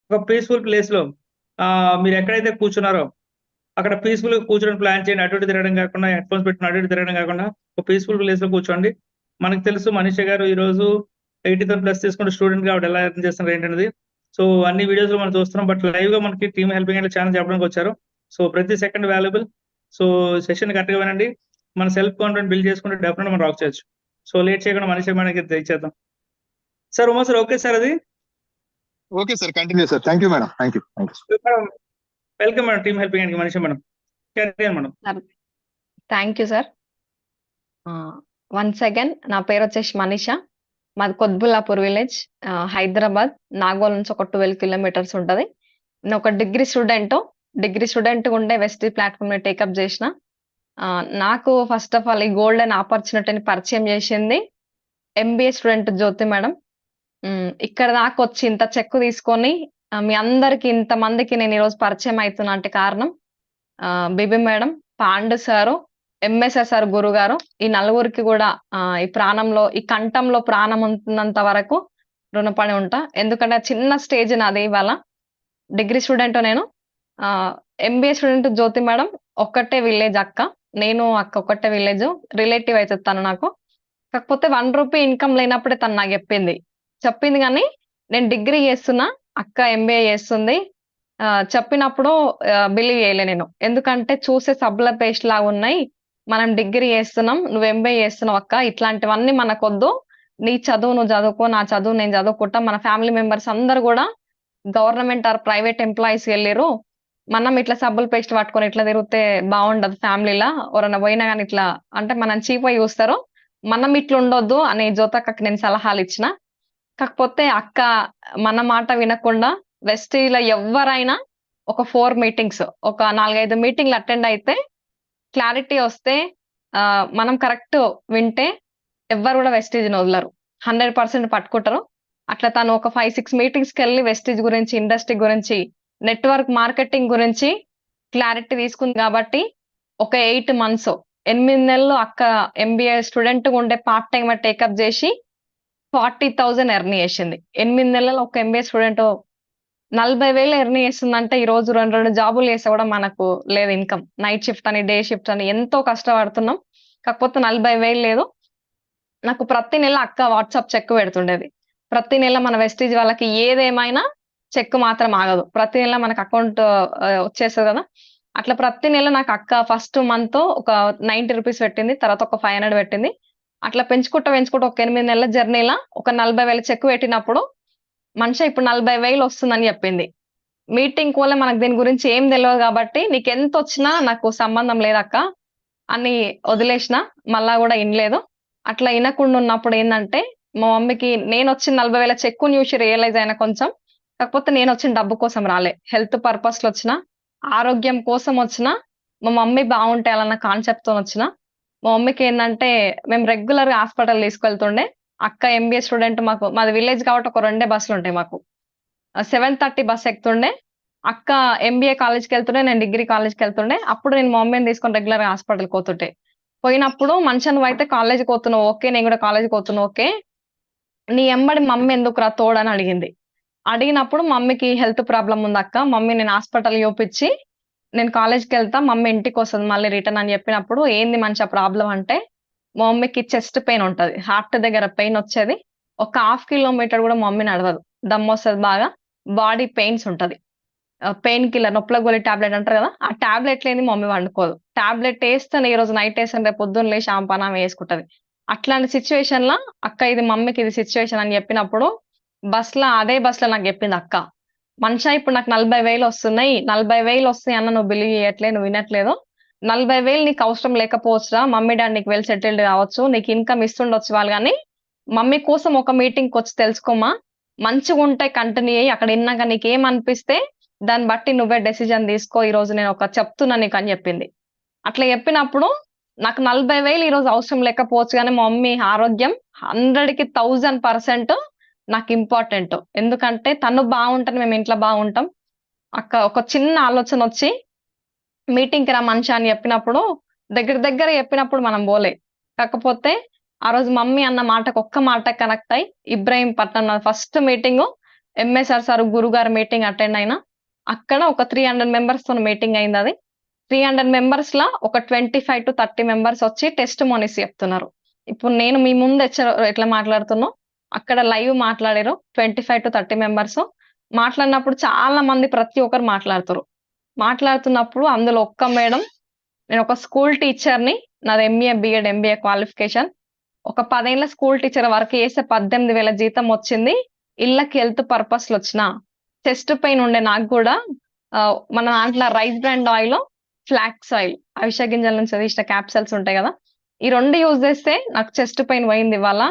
ఒక పీస్‌ఫుల్ ప్లేస్‌లో మీరెక్కడైతే కూర్చున్నారో, అక్కడ పీస్‌ఫుల్‌గా కూర్చొని ప్లాన్ చేయండి. అటు ఇటు తిరగడం గాకుండా, హెడ్‌ఫోన్స్ పెట్టుకొని అటు ఇటు తిరగడం గాకుండా, ఒక పీస్‌ఫుల్ ప్లేస్‌లో కూర్చోండి. మనకు తెలుసు మనీషా గారు ఈరోజు 80,000 ప్లస్ తీసుకుంటే స్టూడెంట్‌గా ఆవిడ ఎలా ఎర్న్ చేస్తున్నారు ఏంటనేది. సో, అన్ని వీడియోస్‌లో మనం చూస్తున్నాం. బట్ లైవ్‌గా మనకి టీమ్ హెల్పింగ్ హ్యాండ్ ఛానెల్ చెప్పడానికొచ్చారు. సో, ప్రతి సెకండ్ వాల్యుబుల్. సో, సెషన్ కరెక్ట్‌గా వినండి. మన సెల్ఫ్ కాన్ఫిడెంట్ బిల్డ్ చేసుకుంటే డెఫినెట్‌గా మనం రాక్ చేయొచ్చు. సో, లేట్ చేయకుండా మనీషా మేడంకి ఇచ్చేద్దాం. Sir Uma sir okay sir అది? Okay sir, continue sir. Thank you madam. Thank you. Madam welcome madam team helping హ్యాండ్‌కి Manisha madam. Carry on madam. Sir thank you sir. Once again నా పేరు వచ్చేసి మనీషా. మాది కొత్బుల్లాపూర్ విలేజ్, హైదరాబాద్. నాగోల్ నుంచి ఒక 12 కిలోమీటర్స్ ఉంటది. నేను ఒక డిగ్రీ స్టూడెంట్ ఉండే వెస్ట్ ప్లాట్ఫామ్ ని టేకప్ చేసిన. నాకు ఫస్ట్ ఆఫ్ ఆల్ ఈ గోల్డెన్ ఆపర్చునిటీని పరిచయం చేసింది ఎంబీఏ స్టూడెంట్ జ్యోతి మేడం. ఇక్కడ దాకా వచ్చి ఇంత చెక్కు తీసుకొని మీ అందరికి ఇంతమందికి నేను ఈరోజు పరిచయం అవుతున్నా అంటే కారణం BB madam, Pandu sir, MSR sir గురుగారు. ఈ నలుగురికి కూడా ఈ ప్రాణంలో, ఈ కంఠంలో ప్రాణం ఉంటున్నంత వరకు రుణపడి ఉంటా. ఎందుకంటే చిన్న స్టేజ్ నాది ఇవాళ. డిగ్రీ స్టూడెంట్ నేను. ఎంబీఏ స్టూడెంట్ జ్యోతి మేడం ఒక్కటే విలేజ్ అక్క. నేను అక్క ఒక్కటే విలేజ్. రిలేటివ్ అయితది తను నాకు. కాకపోతే 1 రూపీ ఇన్‌కమ్ లేనప్పుడే తను నాకు చెప్పింది గానీ, నేను డిగ్రీ చేస్తున్నా, అక్క ఎంబీఏ చేస్తుంది. చెప్పినప్పుడు బిలీవ్ చేయలే నేను. ఎందుకంటే చూసే సబ్బుల పేస్ట్ లాగున్నాయి. మనం డిగ్రీ చేస్తున్నాం. నువ్వు ఎంబీఏ చేస్తున్నావు అక్క. ఇట్లాంటివన్నీ మనకొద్దు. నీ చదువు నువ్వు చదువుకో. నా చదువు నేను చదువుకుంటా. మన ఫ్యామిలీ మెంబర్స్ అందరూ గూడా గవర్నమెంట్ ఆర్ ప్రైవేట్ ఎంప్లాయీస్ ఎల్లిర్రు. మనం ఇట్లా సబ్బుల పేస్ట్ పట్టుకొని ఇట్లా తిరిగితే బావుండదు ఫ్యామిలీలా. ఎవరైనా పోయినా గాని ఇట్లా అంటే మనం చీప్‌గా చూస్తారు. మనం ఇట్లుండొద్దు అని జ్యోతక్కకి నేను సలహాలిచ్చిన. కాకపోతే అక్క మన మాట వినకుండా వెస్టీలో ఎవ్వరైనా ఒక 4 మీటింగ్స్, ఒక 4, 5 మీటింగ్‌లు అటెండ్ అయితే క్లారిటీ వస్తే మనం కరెక్ట్ వింటే ఎవ్వరు గూడా వెస్టీజ్‌ని వదలరు. 100% పట్టుకుంటారు. అట్లా తను ఒక 5, 6 మీటింగ్స్‌కెళ్ళి వెస్టీజ్ గురించి, ఇండస్ట్రీ గురించి, నెట్‌వర్క్ మార్కెటింగ్ గురించి క్లారిటీ తీసుకుంది గాబట్టి, ఒక 8 మంత్స్, 8 నెలలు అక్క ఎంబీఏ స్టూడెంట్‌గా ఉండే పార్ట్ టైమర్ టేకప్ జేసి 40,000 ఎర్న్ చేసింది. 8 నెలల్లో ఒక ఎంబీఏ స్టూడెంట్ 40,000 ఎర్న్ చేస్తుందంటే ఈ రోజు 2, 2 జాబులు చేస్తే కూడా మనకు లేదు ఇన్‌కమ్. నైట్ షిఫ్ట్ అని, డే షిఫ్ట్ అని ఎంతో కష్టపడుతున్నాం. కాకపోతే 40,000 లేదు. నాకు ప్రతి నెల అక్క వాట్సాప్ చెక్ పెడుతుండేది. ప్రతి నెల మన వెస్టీజ్ వాళ్ళకి ఏదేమైనా చెక్ మాత్రం ఆగదు. ప్రతి నెల మనకు అకౌంట్ వచ్చేస్తది కదా! అట్లా ప్రతి నెల నాకు అక్క ఫస్ట్ మంత్ ఒక 90 రూపీస్ పెట్టింది. తర్వాత ఒక 500 పెట్టింది. అట్లా పెంచుకుంటూ ఒక 8 నెలల జర్నీలా ఒక 40,000 చెక్ పెట్టినప్పుడు మనిషి ఇప్పుడు 40,000 వస్తుందని చెప్పింది. మీటింగ్‌కి పోలే మనకు దీని గురించి ఏం తెలవదు కాబట్టి నీకెంతొచ్చినా నాకు సంబంధం లేదక్క అని వదిలేసిన. మళ్ళా గూడా ఇనలేదు. అట్లా ఇనకుండా ఉన్నప్పుడు ఏందంటే, మా మమ్మీకి నేనొచ్చిన 40,000 చెక్కుని చూసి రియలైజ్ అయినా కొంచెం. కాకపోతే నేనొచ్చిన డబ్బు కోసం రాలే. హెల్త్ పర్పస్‌లో వచ్చిన, ఆరోగ్యం కోసం వచ్చిన, మా మమ్మీ బావుంటాయాలన్న కాన్సెప్ట్‌తోనొచ్చిన. మా మమ్మీకేందంటే, మేము రెగ్యులర్‌గా హాస్పిటల్ తీసుకెళ్తుండే. అక్క ఎంబీఏ స్టూడెంట్ మాది విలేజ్ కాబట్టి ఒక 2 బస్సులుంటాయి మాకు. 7:30 బస్ ఎక్కుతుండే. అక్క ఎంబీఏ కాలేజ్‌కెళ్తుండే. నేను డిగ్రీ కాలేజ్‌కెళ్తుండే. అప్పుడు నేను మా మమ్మీని తీసుకొని రెగ్యులర్‌గా హాస్పిటల్‌కి పోతుంటే. పోయినప్పుడు "మనిషా నువ్వైతే కాలేజ్‌కి పోతున్నావు ఓకే. నేను గూడా కాలేజ్‌కి పోతున్నా ఓకే. నీ ఎంబడి మమ్మీ ఎందుకురా తోడని" అడిగింది. అడిగినప్పుడు "మమ్మీకి హెల్త్ ప్రాబ్లమ్ ఉందక్క. మమ్మీ నేను హాస్పిటల్ చూపిచ్చి నేను కాలేజ్‌కెళ్తా. మమ్మీ ఇంటికొస్తది మళ్ళీ రిటర్న్" అని చెప్పినప్పుడు "ఏంది మనిషా ప్రాబ్లమ్" అంటే, మా మమ్మీకి చెస్ట్ పెయిన్ ఉంటది. హార్ట్ దగ్గర పెయిన్ వచ్చేది. ఒక హాఫ్ కిలోమీటర్ గూడా మా మమ్మీ నడవదు. దమ్మొస్తది బాగా. బాడీ పెయిన్స్ ఉంటది. పెయిన్ కిల్లర్ నొప్పుల గోలి టాబ్లెట్ అంటారు గదా! ఆ టాబ్లెట్ లేనిది మమ్మీ పండుకోదు. టాబ్లెట్ ఏస్తేనే ఈరోజు నైట్ ఏసాను రేపు పొద్దున్న లేసి ఆమె పని ఆమె చేసుకుంటది. అట్లాంటి సిట్యుయేషన్‌ల "అక్క ఇది మమ్మీకి ఇది సిట్యుయేషన్" అని చెప్పినప్పుడు అదే బస్‌లో నాకు చెప్పింది అక్క. "మనిషా ఇప్పుడు నాకు 40,000 వస్తున్నాయి. 40,000 వస్తున్నాయి అన్న నువ్వు బిలీవ్ చేయట్లే, నువ్వు వినట్లేదు. 40,000 నీకు అవసరం లేకపోవచ్చురా. మమ్మీ, డ్యాడీ నీకు వెల్ సెటిల్డ్ కావచ్చు. నీకు ఇన్‌కమ్ ఇస్తుండొచ్చు వాళ్ళు గానీ, మమ్మీ కోసం ఒక మీటింగ్‌కొచ్చి తెలుసుకోమా. మంచిగుంటే కంటిన్యూ చెయ్యి. అక్కడ ఇన్నాక నీకేమనిపిస్తే దాన్ని బట్టి నువ్వే డెసిషన్ తీసుకో. ఈరోజు నేను చెప్తున్నా నీకు" అని చెప్పింది. అట్లా చెప్పినప్పుడు నాకు 40,000 ఈరోజు అవసరం లేకపోవచ్చు గానీ, మా మమ్మీ ఆరోగ్యం 100కి 1000% నాకు ఇంపార్టెంట్. ఎందుకంటే తను బావుంటేనే మేము ఇంట్లో బాగుంటాం. అక్క ఒక చిన్న ఆలోచనొచ్చి మీటింగ్‌కి రా మనిషా అని చెప్పినప్పుడు, దగ్గర చెప్పినప్పుడు మనం పోలే. కాకపోతే ఆ రోజు మమ్మీ అన్న మాటకు ఒక్క మాటకి కనెక్ట్ అయ్యి ఇబ్రహీంపట్నం నాది ఫస్ట్ మీటింగు. ఎంఎస్ఆర్ సార్ గురుగారు మీటింగ్ అటెండ్ అయినా. అక్కడ ఒక 300 మెంబర్స్ తోని మీటింగ్ అయింది అది. 300 మెంబర్స్ లా ఒక 25 to 30 మెంబర్స్ వచ్చి టెస్ట్ మోనీస్ చెప్తున్నారు. ఇప్పుడు నేను మీ ముందు ఎట్లా మాట్లాడుతున్నా, అక్కడ లైవ్ మాట్లాడారు 25 to 30 మెంబర్స్. మాట్లాడినప్పుడు చాలా మంది ప్రతి ఒక్కరు మాట్లాడుతారు. మాట్లాడుతున్నప్పుడు అందులో ఒక్క మేడం, నేను ఒక స్కూల్ టీచర్‌ని, నాది ఎంఏ, బీఎడ్, ఎంబీఏ క్వాలిఫికేషన్. ఒక 10 ఏళ్ల స్కూల్ టీచర్ వర్క్ చేస్తే 18,000 జీతం వచ్చింది. ఇళ్ళకి హెల్త్ పర్పస్‌లో వచ్చిన. చెస్ట్ పెయిన్ ఉండే నాకు గూడా మన దాంట్లో rice brand oil, flax oil, అవిసె గింజల నుంచి తీసిన క్యాప్సూల్స్ ఉంటాయి గదా! ఈ 2 యూజ్ చేస్తే నాకు చెస్ట్ పెయిన్ పోయింది ఇవాళ.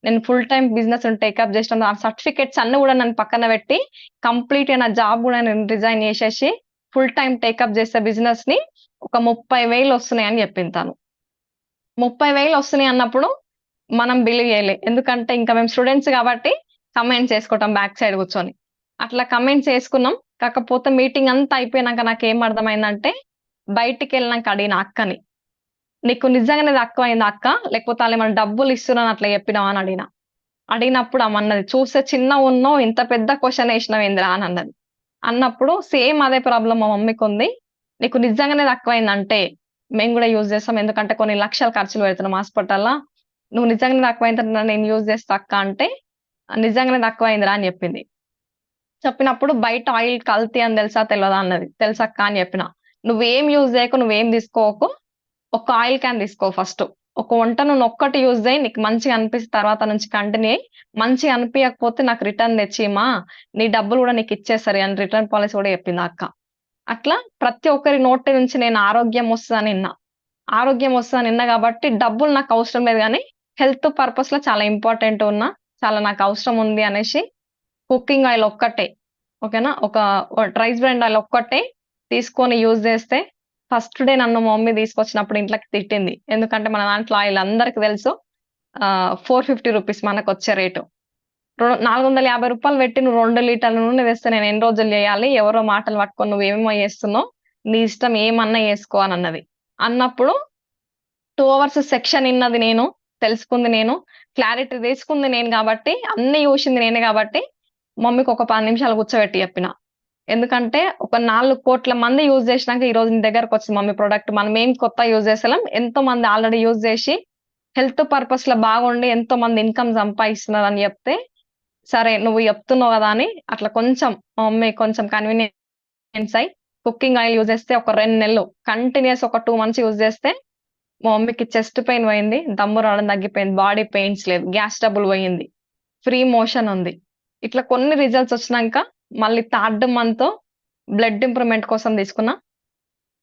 నేను ఫుల్ టైమ్ బిజినెస్ టేకప్ చేసిన ఆ సర్టిఫికేట్స్ అన్ని గూడా నన్ను పక్కన పెట్టి కంప్లీట్‌గా నా జాబ్ గూడా నేను రిజైన్ చేసేసి ఫుల్ టైమ్ టేకప్ చేసే బిజినెస్‌ని ఒక 30,000 వస్తున్నాయని చెప్పింది తను. 30,000 వస్తున్నాయి అన్నప్పుడు మనం బిలీవ్ చేయలే. ఎందుకంటే ఇంకా మేము స్టూడెంట్స్ కాబట్టి కమెంట్స్ చేసుకుంటాం బ్యాక్ సైడ్ కూర్చొని. అట్లా కమెంట్స్ చేసుకున్నాం. కాకపోతే మీటింగ్ అంతా అయిపోయినాక నాకేం అర్థమైందంటే, బయటికెళ్ళినాక అడిగిన అక్కని, "నీకు నిజంగానే తక్కువయిందా అక్క? లేకపోతే ఆళ్ళేమన్నా డబ్బులు ఇస్తున్నారని అట్లా చెప్పినావా?" అని అడిగిన. అడిగినప్పుడు ఆమన్నది, "చూస్తే చిన్నగున్నావు, ఇంత పెద్ద క్వెషన్ ఏసినావేందిరా" అని అన్నది. అన్నప్పుడు సేమ్ అదే ప్రాబ్లమ్ మా మమ్మీకుంది. "నీకు నిజంగానే తక్కువయిందంటే, మేము గూడా యూజ్ చేస్తాం. ఎందుకంటే కొన్ని లక్షలు ఖర్చులు పెడుతున్నాం హాస్పిటల్‌ల. నువ్వు నిజంగానే తక్కువైందంటే నేను యూజ్ చేస్తా అక్క" అంటే, "నిజంగానే తక్కువయిందిరా" అని చెప్పింది. చెప్పినప్పుడు బయట ఆయిల్ కల్తీ అని తెలుసా? తెలవదా? అన్నది. "తెలుసక్క" అని చెప్పిన. "నువ్వేం యూజ్ చేయకు, నువ్వేం తీసుకోకు. ఒక ఆయిల్ క్యాన్ తీసుకో ఫస్టు. ఒక వంట నూనె ఒక్కటి యూజ్ చెయి. నీకు మంచిగా అనిపిస్తే తర్వాత నుంచి కంటిన్యూ చెయి. మంచిగా అనిపియకపోతే నాకు రిటర్న్ తెచ్చియమ్మా. నీ డబ్బులు గూడా నీకిచ్చేస్తారు" అని రిటర్న్ పాలిసీ కూడా చెప్పింది ఆ అక్క. అట్లా ప్రతి ఒక్కరి నోటి నుంచి నేను ఆరోగ్యం వస్తదని ఇన్నా. ఆరోగ్యం వస్తదని ఇన్నా కాబట్టి డబ్బులు నాకు అవసరం లేదు గానీ, హెల్త్ పర్పస్‌లో చాలా ఇంపార్టెంట్ ఉన్నా. చాలా నాకు అవసరం ఉంది అనేసి కుకింగ్ ఆయిల్ ఒక్కటే, ఓకేనా? ఒక రైస్ బ్రాండ్ ఆయిల్ ఒక్కటే తీసుకొని యూజ్ చేస్తే ఫస్ట్ డే నన్ను మా మమ్మీ తీసుకొచ్చినప్పుడు ఇంట్లోకి తిట్టింది. ఎందుకంటే మన దాంట్లో ఆయిల్ అందరికి తెలుసు. 450 రూపీస్ మనకొచ్చే రేటు. రొ రూ. 450 పెట్టి నువ్వు 2 లీటర్ల నూనె తెస్తే నేను ఎన్ని రోజులు చేయాలి? ఎవరో మాటలు పట్టుకొని నువ్వేమేమో చేస్తున్నావు. నీ ఇష్టం ఏమన్నా చేసుకో అనన్నది. అన్నప్పుడు 2 అవర్స్ సెక్షన్ ఇన్నది నేను, తెలుసుకుంది నేను, క్లారిటీ తీసుకుంది నేను గాబట్టి, అన్నీ చూసింది నేనే గాబట్టి, మమ్మీకి ఒక 10 నిమిషాలు కూర్చోబెట్టి చెప్పిన. ఎందుకంటే ఒక 4,00,00,000 మంది యూజ్ చేసినాక ఈరోజు నీ దగ్గరకొచ్చింది మమ్మీ ప్రొడక్ట్. మనమేం కొత్తగా యూజ్ చేస్తలేం. ఎంతో మంది ఆల్రెడీ యూజ్ చేసి హెల్త్ పర్పస్‌లో బాగుండి ఎంతో మంది ఇన్‌కమ్ సంపాదిస్తున్నారని చెప్తే, సరే నువ్వు చెప్తున్నావు గదా! అని అట్లా కొంచెం మా మమ్మీ కొంచెం కన్వీనియన్స్ అయ్యి కుకింగ్ ఆయిల్ యూజ్ చేస్తే ఒక 2 నెలలు కంటిన్యూయస్ ఒక 2 మంత్స్ యూజ్ చేస్తే మా మమ్మీకి చెస్ట్ పెయిన్ పోయింది. దమ్ము రావడం తగ్గిపోయింది. బాడీ పెయిన్స్ లేదు. గ్యాస్ ట్రబుల్ పోయింది. ఫ్రీ మోషన్ ఉంది. ఇట్లా కొన్ని రిజల్ట్స్ వచ్చినంక మళ్ళీ థర్డ్ మంత్ బ్లడ్ ఇంప్రూవ్‌మెంట్ కోసం తీసుకున్నా.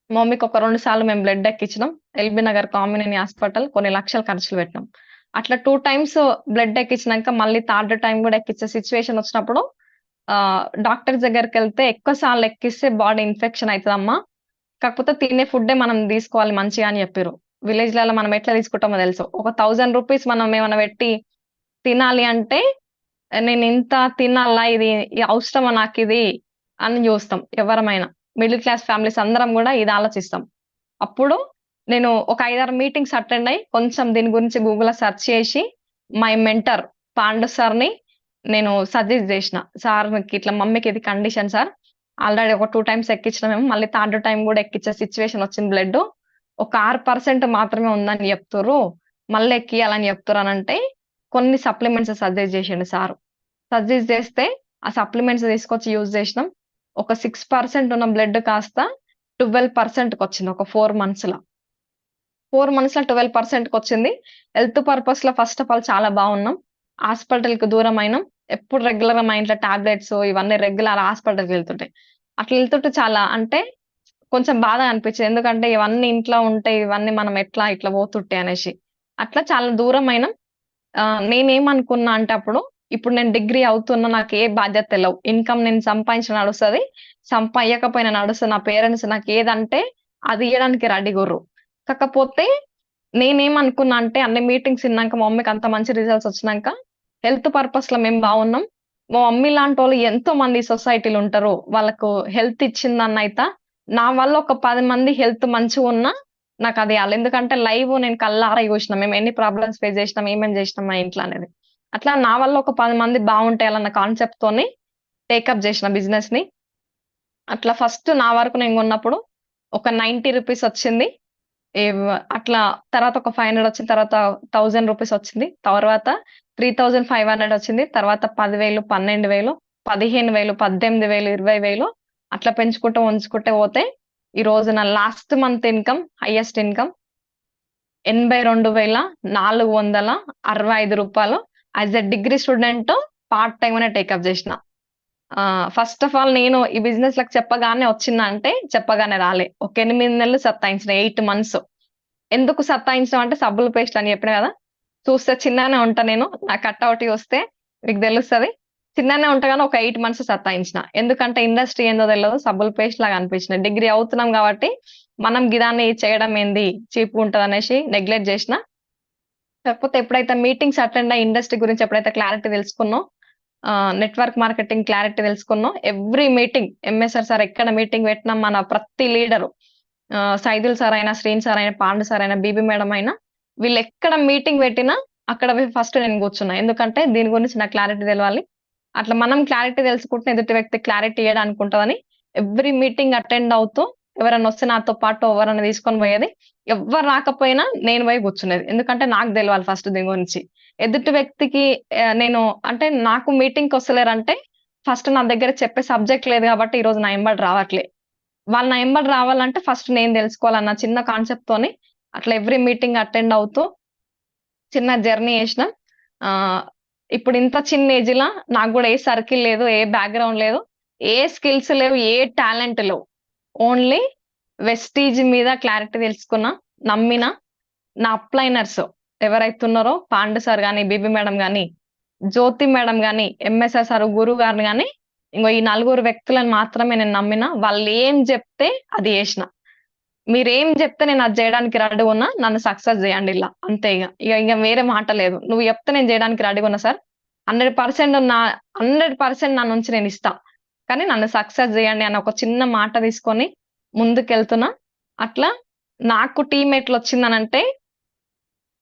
మా మమ్మీకి ఒక 2 సార్లు మేము బ్లడ్ ఎక్కించినాం. ఎల్బీ నగర్ కామినేని హాస్పిటల్ కొన్ని లక్షలు ఖర్చులు పెట్టినాం. అట్లా 2 టైమ్స్ బ్లడ్ ఎక్కించినంక మళ్ళీ థర్డ్ టైమ్ గూడా ఎక్కిచ్చే సిట్యుయేషన్ వచ్చినప్పుడు డాక్టర్స్ దగ్గరికెళ్తే ఎక్కువ సార్లు ఎక్కిస్తే బాడీ ఇన్ఫెక్షన్ అయితదమ్మా. కాకపోతే తినే ఫుడ్డే మనం తీసుకోవాలి మంచిగా అని చెప్పిర్రు. విలేజ్‌లలో మనం ఎట్లా తీసుకుంటామో తెలుసు. ఒక 1000 రూపీస్ మనం ఏమన్నా పెట్టి తినాలి అంటే, నేనింత తినాలా? ఇది అవసరమా నాకిది? అని చూస్తాం ఎవరమైనా. మిడిల్ క్లాస్ ఫ్యామిలీస్ అందరం గూడా ఇది ఆలోచిస్తాం. అప్పుడు నేను ఒక 5, 6 మీటింగ్స్ అటెండ్ అయ్యి, కొంచెం దీని గురించి గూగుల్‌లో సెర్చ్ చేసి, మై మెంటర్ పాండు సార్‌ని నేను సజెస్ట్ జేసిన. సార్ మీకిట్లా మమ్మీకి ఇది కండిషన్ సార్. ఆల్రెడీ ఒక 2 టైమ్స్ ఎక్కించినామేమో. మళ్ళీ థర్డ్ టైమ్ గూడా ఎక్కిచ్చే సిట్యుయేషన్ వచ్చింది బ్లడ్డు. ఒక 6% మాత్రమే ఉందని జెప్తుర్రు. మళ్ళీ ఎక్కియాలని జెప్తుర్రనంటే, కొన్ని సప్లిమెంట్స్ సజెస్ట్ జేసిండు సారు. సజెస్ట్ జేస్తే, ఆ సప్లిమెంట్స్ తీసుకొచ్చి యూజ్ జేసినాం. ఒక 6% ఉన్న బ్లడ్ కాస్త 12%కొచ్చింది ఒక 4 మంత్స్‌ల. 4 మంత్స్‌లో 12%కొచ్చింది. హెల్త్ పర్పస్‌లో ఫస్ట్ ఆఫ్ ఆల్ చాలా బాగున్నాం. హాస్పిటల్‌కి దూరమైనాం. ఎప్పుడు రెగ్యులర్‌గా మా ఇంట్లో టాబ్లెట్స్ ఇవన్నీ రెగ్యులర్ హాస్పిటల్‌కి వెళ్తుంటాయి. అట్లా వెళ్తుంటే చాలా అంటే కొంచెం బాధ అనిపించింది. ఎందుకంటే ఇవన్నీ ఇంట్లో ఉంటే ఇవన్నీ మనం ఎట్లా ఇట్లా పోతుంటే అనేసి. అట్లా చాలా దూరమైనాం. నేనేమనుకున్నా అంటే అప్పుడు, ఇప్పుడు నేను డిగ్రీ అవుతున్నా. నాకు ఏ బాధ్యత తెలవు. ఇన్‌కమ్ నేను సంపాదించిన నడుస్తది. సంపాదియకపోయినా నడుస్తది. నా పేరెంట్స్ నాకేదంటే అది ఇయ్యడానికి రెడీగుర్రు. కాకపోతే నేనేమనుకున్నా అంటే అన్ని మీటింగ్స్ ఇన్నాక మా మమ్మీకి అంత మంచి రిజల్ట్స్ వచ్చినంక హెల్త్ పర్పస్‌లో మేము బాగున్నాం. మా మమ్మీ లాంటోళ్ళు ఎంతో మంది సొసైటీలో ఉంటారు. వాళ్ళకు హెల్త్ ఇచ్చిందన్నయిత నా వల్ల ఒక 10 మంది హెల్త్ మంచిగున్నా నాకది ఆళ్ళు ఎందుకంటే లైవ్ నేను కళ్ళారా చూసినా. మేము ఎన్ని ప్రాబ్లమ్స్ ఫేస్ చేసినాం, ఏమేం చేసినాం మా ఇంట్లో అనేది. అట్లా నా వల్ల ఒక 10 మంది బాగుంటాయాలన్న కాన్సెప్ట్‌తోని టేకప్ చేసిన బిజినెస్ ని. అట్లా ఫస్ట్ నా వరకు నేను కొన్నప్పుడు ఒక 90 రూపీస్ వచ్చింది. అట్లా తర్వాత ఒక 500 వచ్చిన తర్వాత 1000 రూపీస్ వచ్చింది. తర్వాత 3500 వచ్చింది. తర్వాత 10,000, 12,000, 15,000, 18,000, 20,000 అట్లా పెంచుకుంటూ ఉంచుకుంటే పోతే ఈ రోజు నా last month income highest income రూ. 82,465 as a degree student part time అనే టేకప్ చేసిన. ఫస్ట్ ఆఫ్ ఆల్ నేను ఈ బిజినెస్ లకు చెప్పగానే వచ్చిందంటే చెప్పగానే రాలే. ఒక 8 నెలలు సత్తాయించిన, 8 మంత్స్. ఎందుకు సత్తాయించడం అంటే సబ్బుల పేస్ట్ అని చెప్పిన కదా. చూస్తే చిన్నగానే ఉంటా నేను. నా కట్అవుట్ వస్తే మీకు తెలుస్తది. చిన్నగానే ఉంటా కానీ ఒక 8 మంత్స్ సత్తాయించిన. ఎందుకంటే ఇండస్ట్రీ ఏందో తెలియదు, సబ్బుల పేస్ట్ లాగా అనిపించిన. డిగ్రీ అవుతున్నాం కాబట్టి మనం గిదాన్ని చేయడం ఏంది చీప్ ఉంటది అనేసి నెగ్లెక్ట్ చేసిన. కాకపోతే ఎప్పుడైతే మీటింగ్స్ అటెండ్ అయ్యి ఇండస్ట్రీ గురించి ఎప్పుడైతే క్లారిటీ తెలుసుకున్నో, నెట్వర్క్ మార్కెటింగ్ క్లారిటీ తెలుసుకున్నాం. ఎవ్రీ మీటింగ్ ఎంఎస్ఆర్ సార్ ఎక్కడ మీటింగ్ పెట్టినా మన ప్రతి లీడరు సైదుల్ సార్ అయినా, శ్రీన్ సార్ అయినా, పాండు సార్ అయినా, బీబీ మేడం అయినా వీళ్ళు ఎక్కడ మీటింగ్ పెట్టినా అక్కడ ఫస్ట్ నేను కూర్చున్నా. ఎందుకంటే దీని గురించి నాకు క్లారిటీ తెలవాలి. అట్లా మనం క్లారిటీ తెలుసుకుంటే ఎదుటి వ్యక్తి క్లారిటీ ఇవ్వడానికి ఉంటుందని ఎవ్రీ మీటింగ్ అటెండ్ అవుతూ ఎవరైనా వస్తే నాతో పాటు ఎవరైనా తీసుకొని పోయేది. ఎవ్వరు రాకపోయినా నేను పోయి కూర్చునేది. ఎందుకంటే నాకు తెలవాలి ఫస్ట్ దీని గురించి. ఎదుటి వ్యక్తికి నేను అంటే నాకు మీటింగ్‌కి వస్తలేరంటే ఫస్ట్ నా దగ్గర చెప్పే సబ్జెక్ట్ లేదు కాబట్టి ఈరోజు నా ఎంబడి రావట్లే. వాళ్ళు నా ఎంబడి రావాలంటే ఫస్ట్ నేను తెలుసుకోవాలన్న చిన్న కాన్సెప్ట్‌తోని అట్లా ఎవ్రీ మీటింగ్ అటెండ్ అవుతూ చిన్న జర్నీ చేసినాం. ఇప్పుడు ఇంత చిన్న ఏజ్‌ల నాకు గూడా ఏ సర్కిల్ లేదు, ఏ బ్యాక్‌గ్రౌండ్ లేదు, ఏ స్కిల్స్ లేవు, ఏ టాలెంట్ లేవు. ఓన్లీ వెస్టీజ్ మీద క్లారిటీ తెలుసుకున్నా, నమ్మిన నా అప్లైనర్స్ ఎవరైతే ఉన్నారో పాండు సార్ గాని, బీబీ మేడం గాని, జ్యోతి మేడం గాని, ఎంఎస్ఆర్ సార్, గురువు గారిని గాని ఇంగో ఈ నలుగురు వ్యక్తులను మాత్రమే నేను నమ్మిన. వాళ్ళు ఏం చెప్తే అది చేసిన. మీరేం చెప్తే నేను అది చేయడానికి రెడీగా ఉన్నా. నన్ను సక్సెస్ చేయండి ఇలా. అంతే ఇగ. ఇగ వేరే మాట లేదు. నువ్వు చెప్తే నేను చేయడానికి రెడీగా ఉన్నా సార్. 100% నా నుంచి నేను ఇస్తా. కానీ నన్ను సక్సెస్ చేయండి అని ఒక చిన్న మాట తీసుకొని ముందుకెళ్తున్నా. అట్లా నాకు టీమ్ ఎట్లొచ్చిందనంటే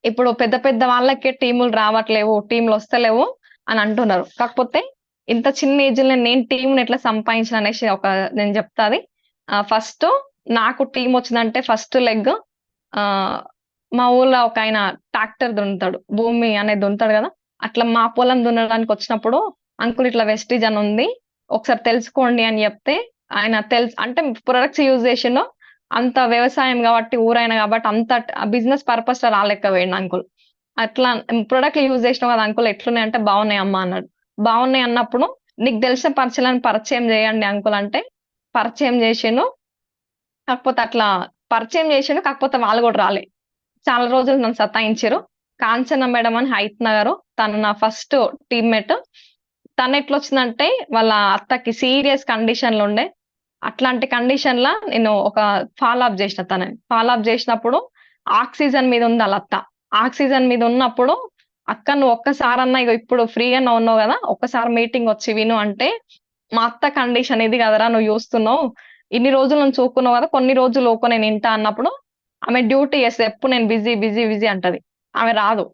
ఇప్పుడు పెద్ద పెద్ద వాళ్ళకే టీములు రావట్లేవు, టీములు వస్తలేవు అని అంటున్నారు. కాకపోతే ఇంత చిన్న ఏజ్‌లో నేను టీమ్‌ని ఎట్లా సంపాదించిన అనేసి నేను చెప్తా అది. ఫస్ట్ నాకు టీమ్ వచ్చిందంటే ఫస్ట్ లెగ్ మా ఊర్లో ఒకాయన ట్రాక్టర్ దున్నుతాడు. భూమి అనేది దున్నుతాడు కదా. అట్లా మా పొలం దున్నడానికి వచ్చినప్పుడు అంకుల్ ఇట్లా వెస్టీజ్ అని ఉంది. ఒకసారి తెలుసుకోండి అని చెప్తే ఆయన అంటే ప్రొడక్ట్స్ యూజ్ చేసిండు. అంత వ్యవసాయం కాబట్టి ఊరైన కాబట్టి అంత బిజినెస్ పర్పస్‌లో రాలేకపోయిండు అంకుల్. అట్లా ప్రొడక్ట్‌లు యూజ్ చేసినావు కదా అంకుల్ ఎట్లున్నాయి అంటే బాగున్నాయి అమ్మా అన్నాడు. బాగున్నాయి అన్నప్పుడు నీకు తెలిసిన పరిచయాలను పరిచయం చేయండి అంకుల్ అంటే పరిచయం చేసిండు. కాకపోతే అట్లా పరిచయం చేసిండు. కాకపోతే వాళ్ళు కూడా రాలే. చాలా రోజులు నన్ను సతాయించారు. కాంచన మేడం అని హైత్ నగర్ తను నా ఫస్ట్ టీమ్‌మేట్. తను ఎట్లొచ్చిందంటే వాళ్ళ అత్తకి సీరియస్ కండిషన్‌లో ఉండే. అట్లాంటి కండిషన్‌ల నేను ఒక ఫాలో అప్ చేసిన తనని. ఫాలో అప్ చేసినప్పుడు ఆక్సిజన్ మీద ఉంది ఆళ్ళ అత్త. ఆక్సిజన్ మీద ఉన్నప్పుడు "అక్క నువ్వు ఒక్కసారన్నా ఇగో ఇప్పుడు ఫ్రీగానే ఉన్నావు గదా! ఒక్కసారి మీటింగ్ వచ్చి విను" అంటే, "మా అత్త కండిషన్ ఇది కదరా నువ్వు చూస్తున్నావు. ఇన్ని రోజులు నుంచి ఊకున్నావు కదా! కొన్ని రోజులు ఊకో నేను ఇంటా" అన్నప్పుడు ఆమె డ్యూటీ చేస్తది. ఎప్పుడు నేను బిజీ అంటది. ఆమె రాదు.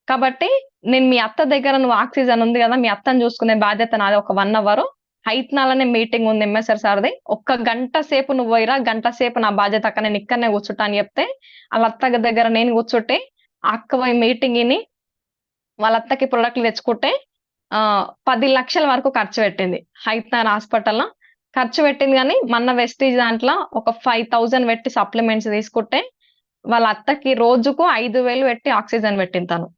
కాబట్టి నేను మీ అత్త దగ్గర నువ్వు ఆక్సిజన్ ఉంది గదా! మీ అత్తని చూసుకునే బాధ్యత నాది. ఒక 1 అవర్ హైత్నాలనే మీటింగ్ ఉంది ఎంఎస్ఆర్ సార్‌ది. ఒక్క గంట సేపు నువ్వు పోయిరా. గంట సేపు నా బాధ్యత అక్క. నేను ఇక్కడనే కూర్చుంటా అని చెప్తే, ఆళ్ళ అత్త దగ్గర నేను కూర్చుంటే, ఆ అక్క పోయి మీటింగ్ ఇని వాళ్ళ అత్తకి ప్రొడక్ట్‌లు తెచ్చుకుంటే 10 లక్షల వరకు ఖర్చు పెట్టింది. హైత్‌నగర్ హాస్పిటల్‌లో. ఖర్చు పెట్టింది గానీ, మన వెస్టీజ్ దాంట్లో ఒక 5000 పెట్టి సప్లిమెంట్స్ తీసుకుంటే, వాళ్ళ అత్తకి రోజుకు 5000 పెట్టి ఆక్సిజన్ పెట్టింది తను.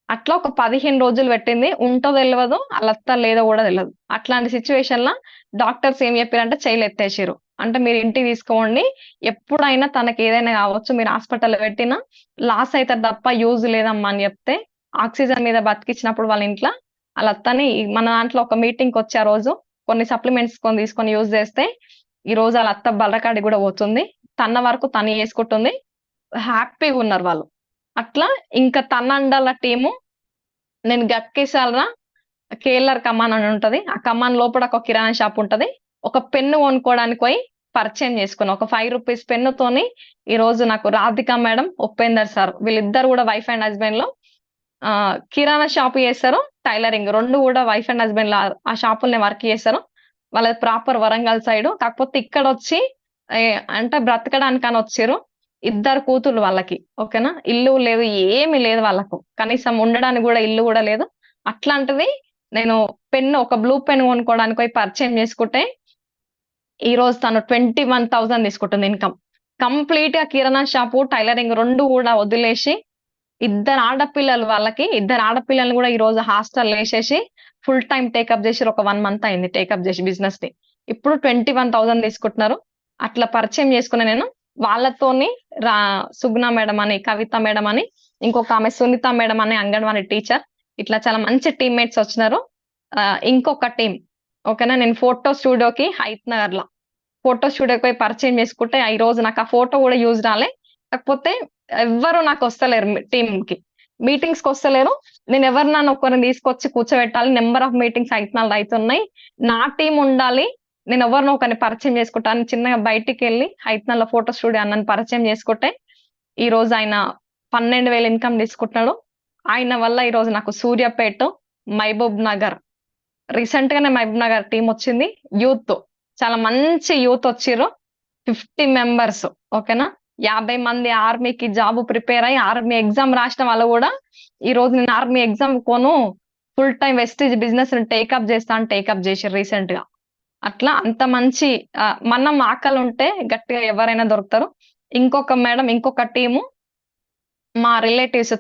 అట్లా ఒక 15 రోజులు పెట్టింది. ఉంటో తెలవదు. ఆళ్ళత్త లేదో గూడా తెలవదు. అట్లాంటి సిట్యుయేషన్‌ల డాక్టర్స్ ఏం చెప్పిరంటే చెయ్యిలెత్తేసిర్రు. అంటే మీరు ఇంటికి తీసుకోపోండి. ఎప్పుడైనా తనకేదైనా కావచ్చు. మీరు హాస్పిటల్‌లో పెట్టినా లాస్ అయితది తప్ప యూజ్ లేదమ్మా అని చెప్తే, ఆక్సిజన్ మీద బతికిచ్చినప్పుడు వాళ్ళ ఇంట్ల ఆళ్ళత్తని మన దాంట్లో ఒక మీటింగ్‌కొచ్చి ఆ రోజు కొన్ని సప్లిమెంట్స్ తీసుకొని యూజ్ చేస్తే, ఈరోజు ఆళ్ళత్త బల్లకాడికి గూడా పోతుంది. తన వరకు తను చేసుకుంటుంది. హ్యాపీగున్నారు వాళ్ళు. అట్లా ఇంకా తన అండర్‌ల టీము నేను గట్కేసర్‌ల కేఎల్ఆర్ కమాన్ అని ఉంటది. ఆ కమాన్ లోపల ఒక కిరాణా షాప్ ఉంటది. ఒక పెన్ను కొనుక్కోవడానికి పోయి పరిచయం చేసుకున్నా. ఒక రూ. 5 పెన్నుతోని ఈరోజు నాకు రాధిక మేడం, ఉపేందర్ సార్ వీళ్ళిద్దరు గూడా వైఫ్ అండ్ హస్బెండ్‌లో కిరాణా షాప్ చేస్తారు. టైలరింగ్ 2 గూడా వైఫ్ అండ్ హస్బెండ్‌ల ఆ షాపుల్నే వర్క్ చేస్తారు. వాళ్ళది ప్రాపర్ వరంగల్ సైడ్. కాకపోతే ఇక్కడ వచ్చి అంటే బ్రతకడానికి అని వచ్చారు. 2 కూతుర్లు వాళ్ళకి. ఓకేనా. ఇల్లు లేదు, ఏమీ లేదు వాళ్ళకు. కనీసం ఉండడానికి కూడా ఇల్లు కూడా లేదు. అట్లాంటిది నేను ఒక బ్లూ పెన్ కొనుక్కోవడానికి పోయి పరిచయం చేసుకుంటే ఈ రోజు తను 21,000 తీసుకుంటుంది ఇన్కమ్. కంప్లీట్ గా కిరాణా షాపు, టైలరింగ్ 2 కూడా వదిలేసి 2 ఆడపిల్లలు వాళ్ళకి. 2 ఆడపిల్లల్ని కూడా ఈ రోజు హాస్టల్ వేసేసి ఫుల్ టైం టేకప్ చేసి ఒక 1 మంత్ అయింది టేకప్ చేసి బిజినెస్ ని. ఇప్పుడు 21,000 తీసుకుంటున్నారు. అట్లా పరిచయం చేసుకున్న నేను వాళ్ళతోని సుగుణ మేడం అని, కవిత మేడం అని, ఇంకొక ఆమె సునీత మేడం అని అంగన్వాడీ టీచర్, ఇట్లా చాలా మంచి టీమ్మేట్స్ వచ్చినారు. ఇంకొక టీం. ఓకేనా. నేను ఫోటో స్టూడియోకి హైత్ నగర్ లో ఫోటో స్టూడియోకి పోయి పరిచయం చేసుకుంటే ఈ రోజు నాకు ఆ ఫోటో కూడా యూజ్ రాలే. కాకపోతే ఎవ్వరు నాకు వస్తలేరు టీమ్ కి, మీటింగ్స్ కి వస్తలేరు. నేను ఎవరినన్నా ఒకరిని తీసుకొచ్చి కూర్చోబెట్టాలి. నెంబర్ ఆఫ్ మీటింగ్స్ అవుతున్నాయి. నా టీం ఉండాలి. నేను ఎవరినో ఒకరిని పరిచయం చేసుకుంటాను. చిన్నగా బయటికి వెళ్ళి హైత్నాల్లో ఫోటో స్టూడియో అన్నని పరిచయం చేసుకుంటే ఈ రోజు ఆయన 12,000 ఇన్కమ్ తీసుకుంటున్నాడు. ఆయన వల్ల ఈ రోజు నాకు సూర్యాపేట, మహబూబ్ నగర్, రీసెంట్ గానే మహబూబ్ నగర్ టీం వచ్చింది. యూత్ చాలా మంచి యూత్ వచ్చిర్రు. 50 మెంబర్స్. ఓకేనా. 50 మంది ఆర్మీకి జాబ్ ప్రిపేర్ అయ్యి ఆర్మీ ఎగ్జామ్ రాసిన వాళ్ళు కూడా ఈ రోజు నేను army exam full time wastage business take up చేస్తాను టేకప్ చేసి రీసెంట్ గా. అట్లా అంత మంచి మనం ఆకలి ఉంటే గట్టిగా ఎవరైనా దొరుకుతారు. ఇంకొక మేడం, ఇంకొక టీము మా రిలేటివ్స్.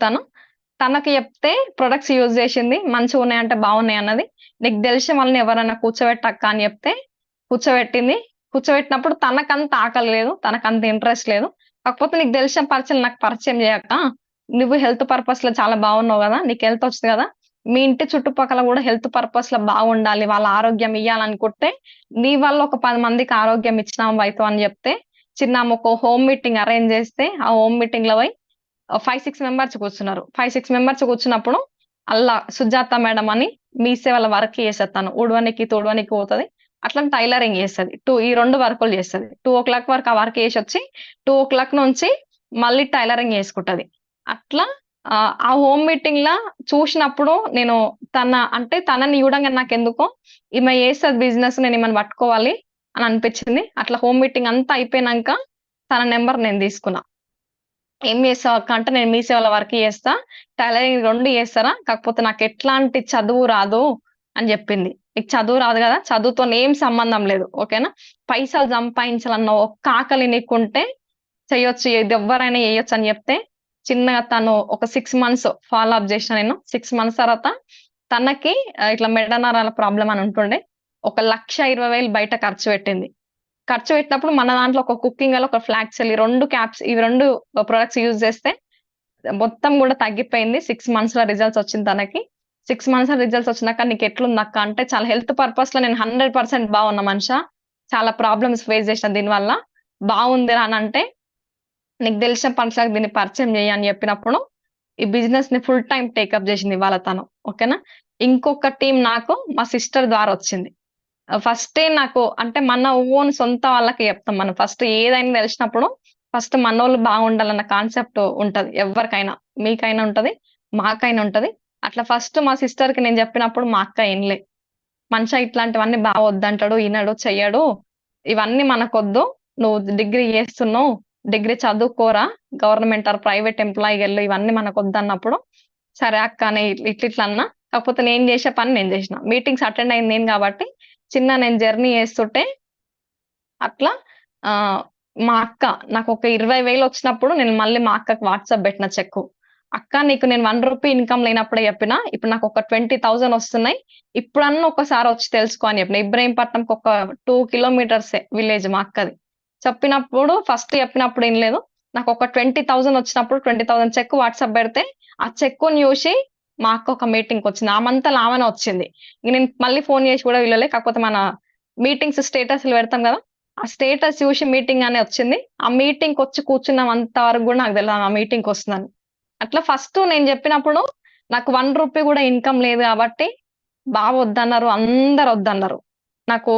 తనకి చెప్తే ప్రొడక్ట్స్ యూజ్ చేసింది, మంచిగా ఉన్నాయంటే బాగున్నాయి అన్నది. నీకు తెలిసిన వాళ్ళని ఎవరైనా కూర్చోబెట్టక్క అని చెప్తే కూర్చోబెట్టింది. కూర్చోబెట్టినప్పుడు తనకంత ఆకలి లేదు, తనకంత ఇంట్రెస్ట్ లేదు. కాకపోతే నీకు తెలిసిన పరిచయం నాకు పరిచయం చేయక్క, నువ్వు హెల్త్ పర్పస్ లో చాలా బాగున్నావు కదా, నీకు హెల్త్ వస్తుంది కదా, మీ ఇంటి చుట్టుపక్కల కూడా హెల్త్ పర్పస్ లో బాగుండాలి, వాళ్ళ ఆరోగ్యం ఇయ్యాలనుకుంటే నీ వల్ల ఒక 10 మందికి ఆరోగ్యం ఇచ్చినాం వైతో అని చెప్తే చిన్న ఒక హోమ్ మీటింగ్ అరేంజ్ చేస్తే ఆ హోమ్ మీటింగ్ లో పోయి 5-6 మెంబర్స్ కూర్చున్నారు. 5-6 మెంబర్స్ కూర్చున్నప్పుడు అల్లా సుజాత మేడం అని మీ సేవల వర్క్ చేసేది. తను ఊడవనికి తోడవనికి పోతుంది. అట్లా టైలరింగ్ చేస్తుంది. ఈ 2 వర్కులు చేస్తుంది. 2:00 వరకు ఆ వర్క్ చేసి వచ్చి 2:00 నుంచి మళ్ళీ టైలరింగ్ చేసుకుంటది. అట్లా ఆ హోమ్ మీటింగ్ లా చూసినప్పుడు నేను తనని చూడంగా నాకెందుకో ఈమె చేస్తుంది బిజినెస్, నేను ఈమెను పట్టుకోవాలి అని అనిపించింది. అట్లా హోమ్ మీటింగ్ అంతా అయిపోయినాక తన నెంబర్ నేను తీసుకున్నా. ఏం చేస్తావు అక్క అంటే నేను మీ సేవల వర్క్ చేస్తా, టైలరింగ్ 2 చేస్తారా, కాకపోతే నాకు ఎట్లాంటి చదువు రాదు అని చెప్పింది. నీకు చదువు రాదు కదా, చదువుతో ఏం సంబంధం లేదు. ఓకేనా. పైసలు సంపాదించాలన్న ఒక్క ఆకలి నీకుంటే చెయ్యొచ్చు, ఇది ఎవరైనా చేయొచ్చు అని చెప్తే చిన్నగా తను ఒక 6 మంత్స్ ఫాలో అప్ చేసిన నేను. 6 మంత్స్ తర్వాత తనకి ఇట్లా మెడ నరాల ప్రాబ్లం అని ఉంటుండే. 1,20,000 బయట ఖర్చు పెట్టింది. ఖర్చు పెట్టినప్పుడు మన దాంట్లో ఒక కుకింగ్ ఆయిల్, ఒక ఫ్లాక్స్ ఆయిల్, 2 క్యాప్స్, ఇవి 2 ప్రొడక్ట్స్ యూజ్ చేస్తే మొత్తం కూడా తగ్గిపోయింది. 6 మంత్స్ లో రిజల్ట్స్ వచ్చింది తనకి. 6 మంత్స్ లో రిజల్ట్స్ వచ్చినాక నీకు ఎట్లుంది అక్క అంటే చాలా హెల్త్ పర్పస్ లో నేను 100% బాగున్నా మనిషా, చాలా ప్రాబ్లమ్స్ ఫేస్ చేసిన దీనివల్ల, బాగుంది అని అంటే నీకు తెలిసిన పనులకు దీన్ని పరిచయం చేయి అని చెప్పినప్పుడు ఈ బిజినెస్ ని ఫుల్ టైం టేకప్ చేసింది ఇవాళ తను. ఓకేనా. ఇంకొక టీం నాకు మా సిస్టర్ ద్వారా వచ్చింది. ఫస్టే నాకు మన ఓన్ సొంత వాళ్ళకి చెప్తాం. మనం ఫస్ట్ ఏదైనా తెలిసినప్పుడు ఫస్ట్ మనోళ్ళు బాగుండాలన్న కాన్సెప్ట్ ఉంటది ఎవరికైనా, మీకైనా ఉంటది, మాకైనా ఉంటది. అట్లా ఫస్ట్ మా సిస్టర్ కి నేను చెప్పినప్పుడు మా అక్క వినలే. మనిషి ఇట్లాంటివన్నీ బాగా వద్దంటాడు, వినడు, చెయ్యడు, ఇవన్నీ మనకొద్దు, నువ్వు డిగ్రీ చేస్తున్నావు, డిగ్రీ చదువుకోరా, గవర్నమెంట్ ఆర్ ప్రైవేట్ ఎంప్లాయీ వెళ్ళు, ఇవన్నీ మనకు వద్దన్నప్పుడు సరే అక్క అని ఇట్లా అన్నా. కాకపోతే నేను చేసే పని నేను చేసిన. మీటింగ్స్ అటెండ్ అయింది నేను కాబట్టి నేను జర్నీ చేస్తుంటే అట్లా మా అక్క నాకు ఒక 20,000 వచ్చినప్పుడు నేను మళ్ళీ మా అక్కకి వాట్సాప్ పెట్టిన చెక్కు. అక్క నీకు నేను 1 రూపీ ఇన్కమ్ లేనప్పుడే చెప్పిన, ఇప్పుడు నాకు ఒక 20,000 వస్తున్నాయి, ఇప్పుడన్నా ఒకసారి వచ్చి తెలుసుకో అని చెప్పిన. ఇబ్రహీంపట్నంకి ఒక 2 కిలోమీటర్సే విలేజ్ మా అక్కది. చెప్పినప్పుడు ఫస్ట్ చెప్పినప్పుడు ఏం లేదు, నాకు ఒక 20,000 వచ్చినప్పుడు 20,000 చెక్ వాట్సాప్ పెడితే ఆ చెక్కుని చూసి మా అక్క ఒక మీటింగ్ కి వచ్చింది. ఆమంతా ఆమెనే వచ్చింది. నేను మళ్ళీ ఫోన్ చేసి కూడా వెళ్ళలే. కాకపోతే మన మీటింగ్స్ స్టేటస్లు పెడతాం కదా, ఆ స్టేటస్ చూసి మీటింగ్ అనే వచ్చింది. ఆ మీటింగ్ వచ్చి కూర్చున్నాం అంత వరకు కూడా నాకు తెలియదు ఆ మీటింగ్ వస్తుందని. అట్లా ఫస్ట్ నేను చెప్పినప్పుడు నాకు 1 రూపీ కూడా ఇన్కమ్ లేదు కాబట్టి బావ వద్దన్నారు, అందరు వద్దన్నారు. నాకు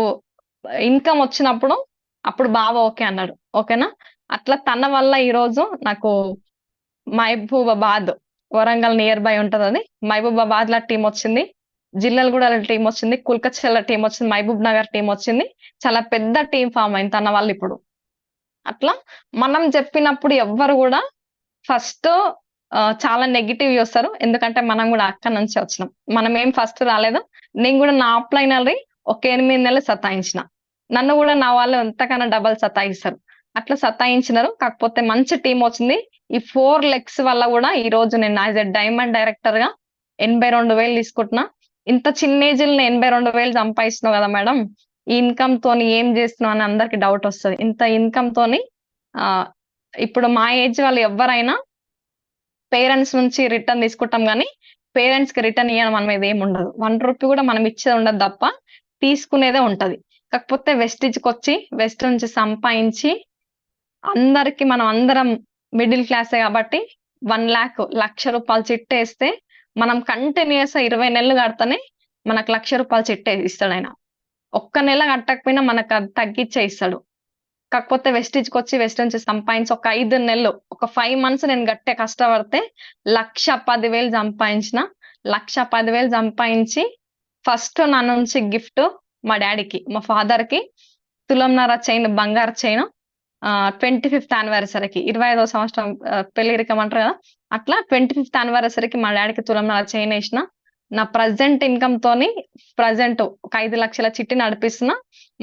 ఇన్కమ్ వచ్చినప్పుడు అప్పుడు బావ ఓకే అన్నాడు. ఓకేనా. అట్లా తన వల్ల ఈ రోజు నాకు మహబూబాబాద్, వరంగల్ నియర్ బై ఉంటది అది, మహబూబాబాద్ లో టీం వచ్చింది. జిల్లెలగూడ టీం వచ్చింది, కుల్కచర్ల టీం వచ్చింది, మహబూబ్ నగర్ టీం వచ్చింది. చాలా పెద్ద టీం ఫామ్ అయింది తన వల్ల ఇప్పుడు. అట్లా మనం చెప్పినప్పుడు ఎవ్వరు కూడా ఫస్ట్ చాలా నెగెటివ్ చూస్తారు. ఎందుకంటే మనం కూడా అక్కడి నుంచి వచ్చినాం. మనం ఏం ఫస్ట్ రాలేదు. నేను కూడా నా అప్లైనరీ ఒక 8 నెలలు సతాయించిన. నన్ను కూడా నా వాళ్ళు ఎంతకన్నా డబల్ సతాయిస్తారు. అట్లా సతాయించినారు. కాకపోతే మంచి టీం వచ్చింది. ఈ 4 లెగ్స్ వల్ల కూడా ఈ రోజు నేను యాజ్ ఎ డైమండ్ డైరెక్టర్ గా 82,000 తీసుకుంటున్నా. ఇంత చిన్న ఏజ్ లో 82,000 సంపాదిస్తున్నావు కదా మేడం, ఈ ఇన్కమ్ తోని ఏం చేస్తున్నావు అని అందరికి డౌట్ వస్తుంది. ఇంత ఇన్కమ్ తోని ఇప్పుడు మా ఏజ్ వాళ్ళు ఎవరైనా పేరెంట్స్ నుంచి రిటర్న్ తీసుకుంటాం కానీ పేరెంట్స్ కి రిటర్న్ ఇవ్వడం మన మీద ఏమి ఉండదు. 1 రూపీ కూడా మనం ఇచ్చేది ఉండదు తప్ప తీసుకునేదే ఉంటది. కాకపోతే వెస్టిజ్కి వచ్చి వెస్ట్ నుంచి సంపాదించి అందరికి మనం అందరం మిడిల్ క్లాసే కాబట్టి 1 lakh ₹1,00,000 చిట్టేస్తే మనం కంటిన్యూస్ 20 నెలలు కడితేనే మనకు ₹1,00,000 చిట్టే ఇస్తాడు ఆయన. ఒక్క నెల కట్టకపోయినా మనకు అది తగ్గించే ఇస్తాడు. కాకపోతే వెస్టిజ్కి వచ్చి వెస్ట్ నుంచి సంపాదించి ఒక 5 నెలలు ఒక 5 months నేను గట్టిగా కష్టపడితే 1,10,000 సంపాదించిన. 1,10,000 సంపాదించి ఫస్ట్ నా నుంచి గిఫ్ట్ మా డాడీకి, మా ఫాదర్ కి తులంనర చైన్, బంగారు చైన్ 25th యానివర్సరీకి 25వ సంవత్సరం పెళ్లిరికం అంటారు కదా, అట్లా 25th యానివర్సరీకి మా డాడీకి తులంనర చైన్ వేసిన. నా ప్రజెంట్ ఇన్కమ్ తోని ప్రజెంట్ ఒక 5 లక్షల చిట్టి నడిపిస్తున్నా.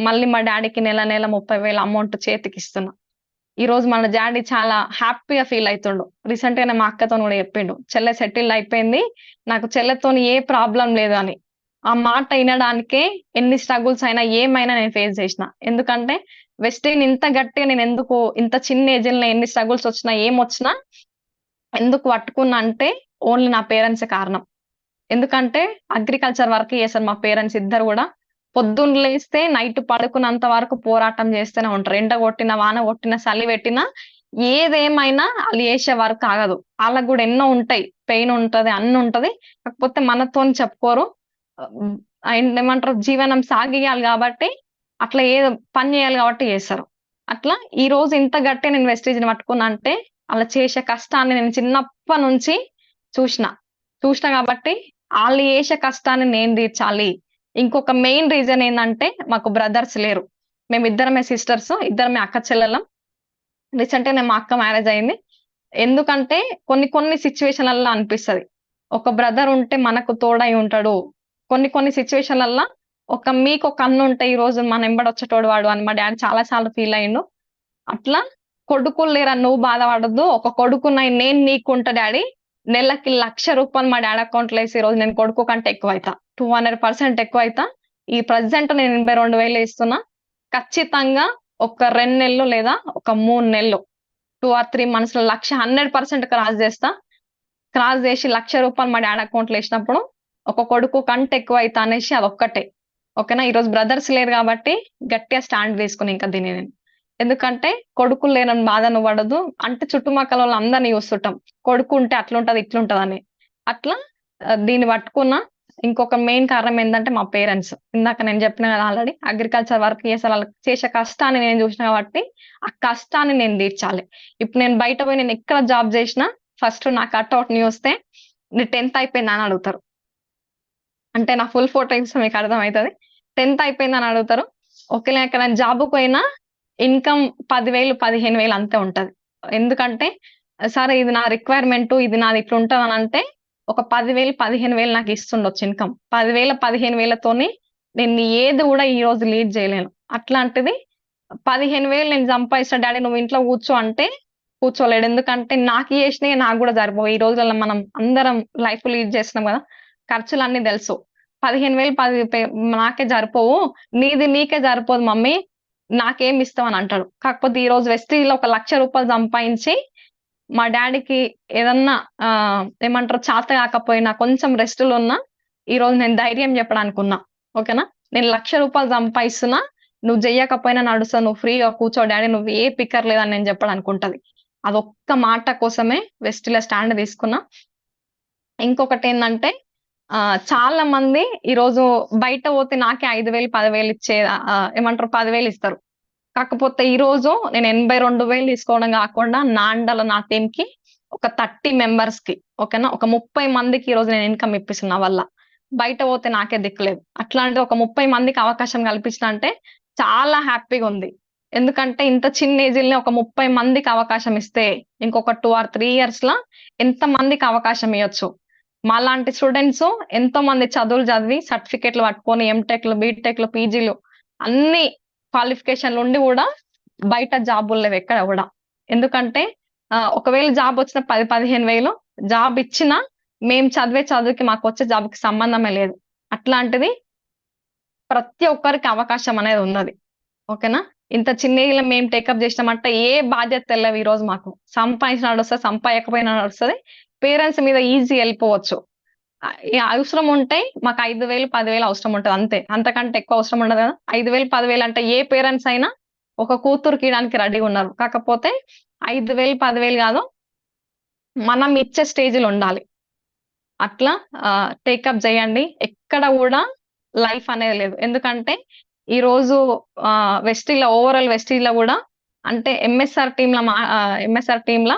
మళ్ళీ మా డాడీకి నెల నెల 30,000 అమౌంట్ చేతికి ఇస్తున్నా. ఈ రోజు మన డాడీ చాలా హ్యాపీగా ఫీల్ అవుతుండు. రీసెంట్ గానే మా అక్కతో కూడా చెప్పిండు, చెల్లె సెటిల్ అయిపోయింది, నాకు చెల్లెతోని ఏ ప్రాబ్లం లేదు అని. ఆ మాట వినడానికే ఎన్ని స్ట్రగుల్స్ అయినా ఏమైనా నేను ఫేస్ చేసిన. ఎందుకంటే వెస్టిన్ ఇంత గట్టిగా నేను ఎందుకు ఇంత చిన్న ఏజ్ లో ఎన్ని స్ట్రగుల్స్ వచ్చినా ఏమొచ్చినా ఎందుకు పట్టుకున్నా అంటే ఓన్లీ నా పేరెంట్స్ కారణం. ఎందుకంటే అగ్రికల్చర్ వర్క్ చేశారు మా పేరెంట్స్ ఇద్దరు కూడా. పొద్దున్న లేస్తే నైట్ పడుకున్నంత వరకు పోరాటం చేస్తూనే ఉంటారు. ఎండ కొట్టిన, వాన కొట్టిన, చలి పెట్టినా ఏదేమైనా వాళ్ళు చేసే వర్క్ ఆగదు. వాళ్ళకు కూడా ఎన్నో ఉంటాయి, పెయిన్ ఉంటది, అన్ని ఉంటది. కాకపోతే మనతోని చెప్పుకోరు. ఏమంటారు, జీవనం సాగియాలి కాబట్టి అట్లా ఏదో పని చేయాలి కాబట్టి చేస్తారు. అట్లా ఈ రోజు ఇంత గట్టి నేను వెస్టేజ్ని పట్టుకున్నా అంటే అలా చేసే కష్టాన్ని నేను చిన్నప్పటి నుంచి చూసిన కాబట్టి వాళ్ళు చేసే కష్టాన్ని నేను తీర్చాలి. ఇంకొక మెయిన్ రీజన్ ఏంటంటే మాకు బ్రదర్స్ లేరు. మేమిద్దరమే సిస్టర్స్, ఇద్దరమే అక్క చెల్లెలం. రీసెంట్ గా మా అక్క మ్యారేజ్ అయింది. ఎందుకంటే కొన్ని సిచ్యువేషన్లలో అనిపిస్తది ఒక బ్రదర్ ఉంటే మనకు తోడై ఉంటాడు. కొన్ని సిచ్యువేషన్లలో మీకు ఒక అన్న ఉంటే ఈ రోజు మన ఎంబడి వచ్చేటోడు వాడు అని మా డాడీ చాలా సార్లు ఫీల్ అయ్యిండు. అట్లా కొడుకులు లేరని నువ్వు బాధపడద్దు, ఒక కొడుకున్నాయి నేను నీకుంటా డాడీ, నెలకి ₹1,00,000 మా డాడీ అకౌంట్ లో వేసి ఈ రోజు నేను కొడుకు కంటే ఎక్కువ అవుతా, 200% ఎక్కువ అవుతా. ఈ ప్రజెంట్ నేను 82,000 ఇస్తున్నా. ఖచ్చితంగా ఒక 2 నెలలు లేదా ఒక 3 నెలలు 2 or 3 months లో 100% క్రాస్ చేస్తా. క్రాస్ చేసి ₹1,00,000 మా డాడీ అకౌంట్ లో వేసినప్పుడు ఒక కొడుకు కంటే ఎక్కువ అవుతా అనేసి అదొక్కటే. ఓకేనా, ఈరోజు బ్రదర్స్ లేరు కాబట్టి గట్టిగా స్టాండ్ తీసుకుని ఇంకా దీన్ని నేను. ఎందుకంటే కొడుకులు లేనని బాధ నువ్వు పడదు అంటే చుట్టుపక్కల వాళ్ళు అందరినీ చూస్తుంటాం, కొడుకు ఉంటే అట్లుంటది ఇట్లుంటది అని. అట్లా దీన్ని పట్టుకున్నా. ఇంకొక మెయిన్ కారణం ఏంటంటే మా పేరెంట్స్. ఇందాక నేను చెప్పిన కదా ఆల్రెడీ, అగ్రికల్చర్ వర్క్ చేసే వాళ్ళకి చేసే కష్టాన్ని నేను చూసిన కాబట్టి ఆ కష్టాన్ని నేను తీర్చాలి. ఇప్పుడు నేను బయట పోయి నేను ఎక్కడ జాబ్ చేసినా ఫస్ట్ నా కట్అవుట్ ని చూస్తే నీ 10th అయిపోయిందా అని అడుగుతారు. అంటే నా ఫుల్ ఫోటో ఇస్తే మీకు అర్థమవుతుంది. 10th అయిపోయిందని అడుగుతారు. ఒకవేళ ఇక్కడ జాబ్కి పోయినా ఇన్కమ్ 10,000 15,000 అంతే ఉంటది. ఎందుకంటే సరే ఇది నా రిక్వైర్మెంట్, ఇది నాది ఇట్లా ఉంటది అని అంటే ఒక 10,000 15,000 నాకు ఇస్తుండొచ్చు ఇన్కమ్. 10,000 15,000తోని నేను ఏది కూడా ఈ రోజు లీడ్ చేయలేను. అట్లాంటిది 15,000 నేను సంపాదిస్తా డాడీ నువ్వు ఇంట్లో కూర్చో అంటే కూర్చోలేడు. ఎందుకంటే నాకు చేసినవి నాకు కూడా సరిపోవు. ఈ రోజుల్లో మనం అందరం లైఫ్ లీడ్ చేస్తున్నాం కదా, ఖర్చులన్నీ తెలుసు. 15,000 నాకే సరిపోవు, నీకే సరిపోదు మమ్మీ, నాకేం ఇస్తావు అని అంటాడు. కాకపోతే ఈ రోజు వెస్టీజ్ లో ఒక ₹1,00,000 సంపాదించి మా డాడీకి ఏదన్నా ఏమంటారు చేత కాకపోయినా కొంచెం రెస్ట్ లో ఉన్నా ఈ రోజు నేను ధైర్యం చెప్పడానికి ఉన్నా. ఓకేనా, నేను ₹1,00,000 సంపాదిస్తున్నా, నువ్వు చెయ్యకపోయినా నడుస్తా, నువ్వు ఫ్రీగా కూర్చో డాడీ, నువ్వు ఏ పిక్కర్ లేదని నేను చెప్పడానికి ఉంటది. అదొక్క మాట కోసమే వెస్టీలో స్టాండ్ తీసుకున్నా. ఇంకొకటి ఏంటంటే చాలా మంది ఈ రోజు బయట పోతే నాకే 5,000 10,000 ఇచ్చే ఏమంటారు 10,000 ఇస్తారు. కాకపోతే ఈ రోజు నేను 82,000 తీసుకోవడం కాకుండా నా టీం కి ఒక 30 మెంబర్స్ కి, ఓకేనా, ఒక 30 మందికి ఈ రోజు నేను ఇన్కమ్ ఇప్పిస్తున్నా వల్ల. బయట పోతే నాకే దిక్కులేదు. అట్లాంటిది ఒక 30 మందికి అవకాశం కల్పించిన అంటే చాలా హ్యాపీగా ఉంది. ఎందుకంటే ఇంత చిన్న ఏజ్‌లోనే ఒక 30 మందికి అవకాశం ఇస్తే ఇంకొక 2 ఆర్ 3 ఇయర్స్‌ల ఎంత మందికి అవకాశం ఇయ్యొచ్చు. మాలాంటి స్టూడెంట్స్ ఎంతో మంది చదువులు చదివి సర్టిఫికేట్‌లు పట్టుకొని ఎంటెక్‌లు, బీటెక్‌లు, పీజీలు అన్ని క్వాలిఫికేషన్‌లు ఉండి కూడా బయట జాబులు లేవు ఎక్కడ కూడా. ఎందుకంటే ఒకవేళ జాబ్ వచ్చిన 10, 15,000 జాబ్ ఇచ్చినా మేము చదివే చదువుకి మాకొచ్చే జాబ్‌కి సంబంధమే లేదు. అట్లాంటిది ప్రతి ఒక్కరికి అవకాశం అనేది ఉన్నది. ఓకేనా? ఇంత చిన్న ఏజ్‌లో మేము టేకప్ చేసినామంటే ఏ బాధ్యత తెలవు ఈరోజు మాకు. సంపాదించినా నడుస్తది, సంపాదించకపోయినా నడుస్తది. పేరెంట్స్ మీద ఈజీ ఎళ్ళిపోవచ్చు. అవసరం ఉంటే మాకు 5,000, 10,000 అవసరం ఉంటది అంతే. అంతకంటే ఎక్కువ అవసరం ఉండదు కదా! 5,000, 10,000 అంటే ఏ పేరెంట్స్ అయినా ఒక కూతురికి ఇయడానికి రెడీగా ఉన్నారు. కాకపోతే 5,000, 10,000 కాదు. మనం ఇచ్చే స్టేజ్‌లో ఉండాలి. అట్లా టేకప్ చేయండి. ఎక్కడ గూడా లైఫ్ అనేది లేదు. ఎందుకంటే ఈరోజు ఓవరాల్ వెస్టీజ్‌లో గూడా అంటే ఎంఎస్ఆర్ టీమ్‌ల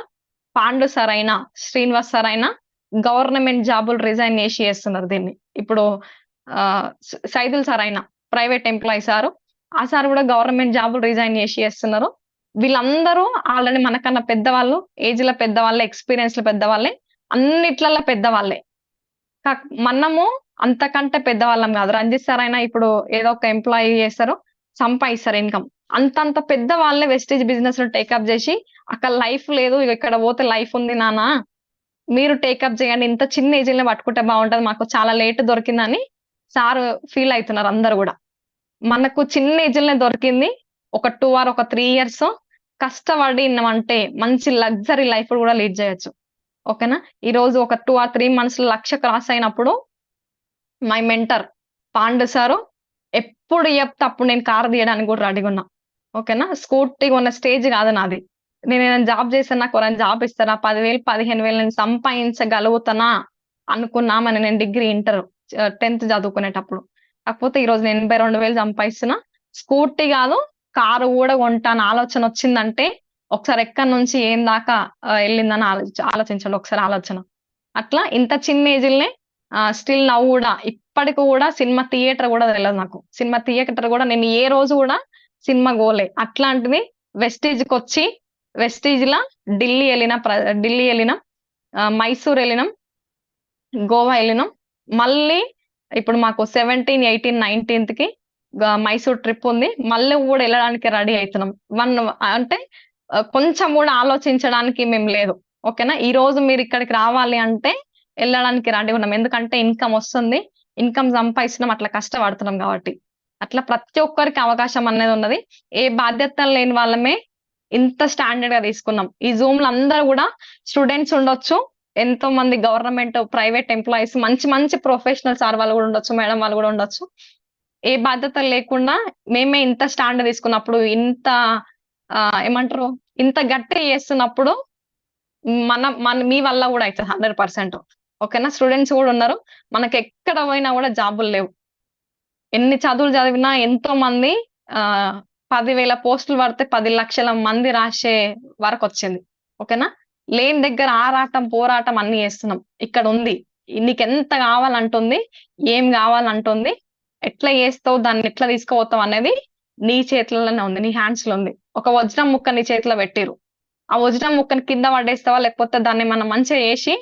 పాండు సార్ అయినా, శ్రీనివాస్ సార్ అయినా గవర్నమెంట్ జాబులు రిజైన్ చేసి చేస్తున్నారు దీన్ని. ఇప్పుడు సైదుల్ సార్ అయినా ప్రైవేట్ ఎంప్లాయీ సారు. ఆ సార్ గూడా గవర్నమెంట్ జాబులు రిజైన్ చేసి చేస్తున్నారు. వీళ్ళందరూ ఆల్రెడీ మనకన్నా పెద్దవాళ్ళు, ఏజ్‌లో పెద్దవాళ్ళే, ఎక్స్‌పీరియన్స్‌లో పెద్దవాళ్ళే, అన్నిట్లల్లో పెద్దవాళ్ళే. మనము అంతకంటే పెద్దవాళ్ళం గాదు. రంజిత్ సార్ అయినా ఇప్పుడు ఏదో ఒక ఎంప్లాయీ చేస్తారు. సంపాదిస్తారు ఇన్‌కమ్. అంతంత పెద్ద వాళ్ళే వెస్టేజ్ బిజినెస్‌ను టేకప్ జేసి, అక్కడ లైఫ్ లేదు. ఇగ ఇక్కడ పోతే లైఫ్ ఉంది నాన్న. మీరు టేకప్ చేయండి. ఇంత చిన్న ఏజ్‌లోనే పట్టుకుంటే బావుంటది. మాకు చాలా లేట్ దొరికిందని సారు ఫీల్ అయితున్నారు అందరూ గూడా. మనకు చిన్న ఏజ్‌లోనే దొరికింది. ఒక 2 ఆర్ ఒక 3 ఇయర్స్ కష్టపడినమంటే మంచి లగ్జరీ లైఫ్ గూడా లీడ్ జేయొచ్చు. ఓకేనా? ఈరోజు ఒక 2 ఆర్ 3 మంత్స్‌లో 1,00,000 క్రాస్ అయినప్పుడు మై మెంటర్ పాండు సారు ఎప్పుడు చెప్తే అప్పుడు నేను కారు తీయడానికి గూడా రెడీగున్నా. ఓకేనా? స్కూటీ కొన్న స్టేజ్ గాదు నాది. నేనేదైనా జాబ్ చేస్తే నాకెవరైనా జాబ్ ఇస్తారా? 10,000, 15,000 నేను సంపాదించగలుగుతానా? అనుకున్నా మరి నేను డిగ్రీ, ఇంటర్ 10థ్ చదువుకునేటప్పుడు. కాకపోతే ఈరోజు నేను 82,000 సంపాదిస్తున్నా. స్కూటీ గాదు, కారు గూడా కొంటా అన్న ఆలోచనొచ్చిందంటే ఒకసారి ఎక్కడి నుంచి ఏం దాకా ఎళ్ళిందని ఆలోచించండి ఒకసారి ఆలోచన. అట్లా ఇంత చిన్న ఏజ్‌లనే స్టిల్ నౌ గూడా ఇప్పటికి గూడా సినిమా థియేటర్ గూడా తెలవదు నాకు. సినిమా థియేటర్ గూడా నేను ఏ రోజు గూడా సినిమాకి పోలే. అట్లాంటిది వెస్టీజ్‌కొచ్చి వెస్టీజ్‌ల ఢిల్లీ ఎళ్ళిన, ఢిల్లీ ఎళ్ళినాం, మైసూర్ ఎళ్ళినాం, గోవా ఎళ్ళినాం. మళ్ళీ ఇప్పుడు మాకు 17, 18, 19థ్‌కి మైసూర్ ట్రిప్ ఉంది. మళ్ళీ గూడా ఎళ్ళడానికి రెడీ అయితున్నాం. అంటే కొంచెం గూడా ఆలోచించడానికి మేము లేదు. ఓకేనా? ఈరోజు మీరిక్కడికి రావాలి అంటే ఎళ్ళడానికి రెడీగా ఉన్నాం. ఎందుకంటే ఇన్‌కమ్ ఒస్తుంది. ఇన్‌కమ్ సంపాదిస్తున్నాం. అట్లా కష్టపడుతున్నాం గాబట్టి. అట్లా ప్రతి ఒక్కరికి అవకాశం అనేదున్నది. ఏ బాధ్యతలు లేని వాళ్ళమే ఇంత స్టాండర్డ్‌గా తీసుకున్నాం. ఈ జూమ్‌లో అందరూ గూడా స్టూడెంట్స్ ఉండొచ్చు. ఎంతోమంది గవర్నమెంట్, ప్రైవేట్ ఎంప్లాయీస్ మంచి మంచి ప్రొఫెషనల్ సార్ వాళ్ళు గూడా ఉండొచ్చు. మేడం వాళ్ళు గూడా ఉండొచ్చు. ఏ బాధ్యతలు లేకుండా మేమే ఇంత స్టాండ్ తీసుకున్నప్పుడు, ఇంత ఏమంటారు? ఇంత గట్టిగా చేస్తున్నప్పుడు మీ వల్ల గూడా అయితది 100%. ఓకేనా? స్టూడెంట్స్ గూడా ఉన్నారు. మనకెక్కడ పోయినా గూడా జాబులు లేవు. ఎన్ని చదువులు చదివినా ఎంతో మంది 10,000 పోస్టులు పడితే 10,00,000 మంది రాసే వరకొచ్చింది. ఓకేనా? లేని దగ్గర ఆరాటం, పోరాటం అన్నీ చేస్తున్నాం. ఇక్కడుంది. నీకెంత కావాలంటుంది, ఏం కావాలంటుంది, ఎట్లా చేస్తావు, దాన్నెట్లా తీసుకుపోతావు అనేది నీ చేతుల్లోనే ఉంది. నీ హ్యాండ్స్‌లో ఉంది. ఒక వజ్రం ముక్క నీ చేతిలో పెట్టిర్రు. ఆ వజ్రం ముక్కని కింద పడేస్తావా? లేకపోతే దాన్నేమన్నా మంచిగా చేసి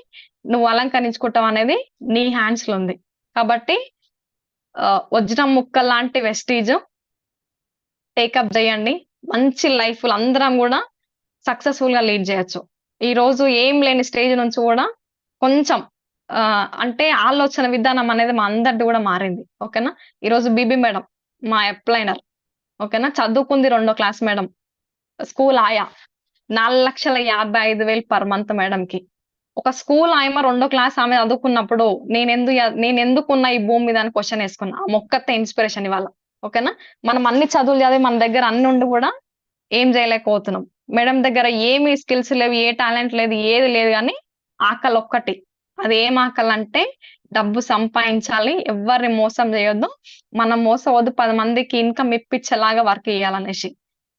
నువ్వు అలంకరించుకుంటావా అనేది నీ హ్యాండ్స్‌లో ఉంది. కాబట్టి వజ్రం ముక్క లాంటి వెస్టీజ్ టేకప్ జేయండి. మంచి లైఫ్‌లో అందరం గూడా సక్సెస్‌ఫుల్‌గా లీడ్ జేయొచ్చు. ఈరోజు ఏం లేని స్టేజ్ నుంచి గూడా కొంచెం అంటే ఆలోచన విధానం అనేది మా అందరిది గూడా మారింది. ఓకేనా? ఈరోజు బీబీ మేడం మా అప్లైనర్. ఓకేనా? చదువుకుంది రెండో క్లాస్ మేడం. స్కూల్ ఆయా. 4,55,000 పర్ మంత్ మేడంకి. ఒక స్కూల్ ఆయమ్మ రెండో క్లాస్ ఆమె చదువుకున్నప్పుడు నేనెందుకున్నా ఈ భూమి మీద అని క్వెషన్ ఏసుకున్నా. ఆమె ఒక్కతే ఇన్‌స్పిరేషన్ ఇవాళ. ఓకేనా? మనం అన్ని చదువులు చదివి మన దగ్గర అన్నుండి గూడా ఏం జేయలేకపోతున్నాం. మేడం దగ్గర ఏమి స్కిల్స్ లేవు, ఏ టాలెంట్ లేదు, ఏది లేదు గానీ ఆకలొక్కటి. అదేం ఆకలంటే డబ్బు సంపాదించాలి, ఎవ్వరిని మోసం జేయొద్దు, మనం మోసపోవద్దు, 10 మందికి ఇన్‌కమ్ ఇప్పిచ్చేలాగా వర్క్ జేయాలనేసి.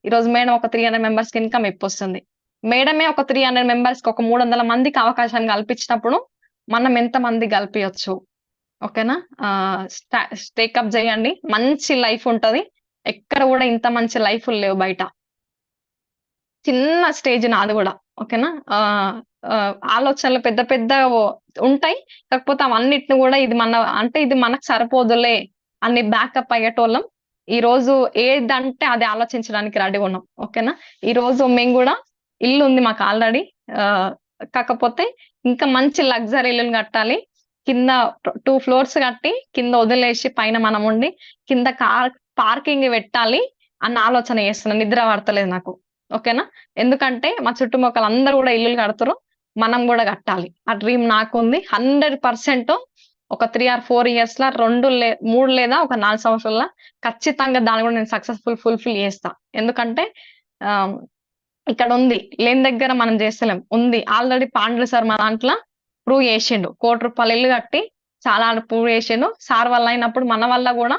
ఈరోజు మేడం ఒక 300 మెంబర్స్‌కి ఇన్‌కమ్ ఇప్పొస్తుంది. మేడమే ఒక 300 మెంబర్స్‌కి ఒక 300 మందికి అవకాశం కల్పించినప్పుడు మనం ఎంతమందికి కల్పియొచ్చు? ఓకేనా? టేకప్ చేయండి. మంచి లైఫ్ ఉంటది. ఎక్కడ కూడా ఇంత మంచి లైఫ్‌లు లేవు బయట. చిన్న స్టేజ్ నాది గూడా. ఓకేనా? ఆలోచనలు పెద్ద పెద్దగా ఉంటాయి. కాకపోతే అవన్నిటిని గూడా ఇది మనకు సరిపోదులే అని బ్యాకప్ అయ్యేటోళ్ళం. ఈరోజు ఏదంటే అది ఆలోచించడానికి రెడీగున్నాం. ఓకేనా? ఈరోజు మేము గూడా ఇల్లుంది మాకు ఆల్రెడీ. ఆహ్, కాకపోతే ఇంకా మంచి లగ్జరీ ఇల్లుని కట్టాలి. కింద 2 ఫ్లోర్స్ కట్టి, కింద వదిలేసి పైన మనముండి, కింద పార్కింగ్ పెట్టాలి అన్న ఆలోచన చేస్తున్నా. నిద్ర పడతలేదు నాకు. ఓకేనా? ఎందుకంటే మా చుట్టుపక్కల అందరూ గూడా ఇల్లులు కడుతుర్రు. మనం గూడా కట్టాలి. ఆ డ్రీమ్ నాకుంది. 100% ఒక 3 ఆర్ 4 ఇయర్స్‌ల 3 లేదా ఒక 4 సంవత్సరాల ఖచ్చితంగా దాన్ని గూడా నేను ఫుల్‌ఫిల్ చేస్తా. ఎందుకంటే ఆహ్, ఇక్కడుంది. లేని దగ్గర మనం చేస్తలేం. ఉంది. ఆల్రెడీ పాండ్రు సార్ మా దాంట్ల ప్రూవ్ చేసిండు. ₹1,00,00,000 ఇల్లు కట్టి చాలా ప్రూవ్ చేసిండు. సార్ వల్ల అయినప్పుడు మన వల్ల గూడా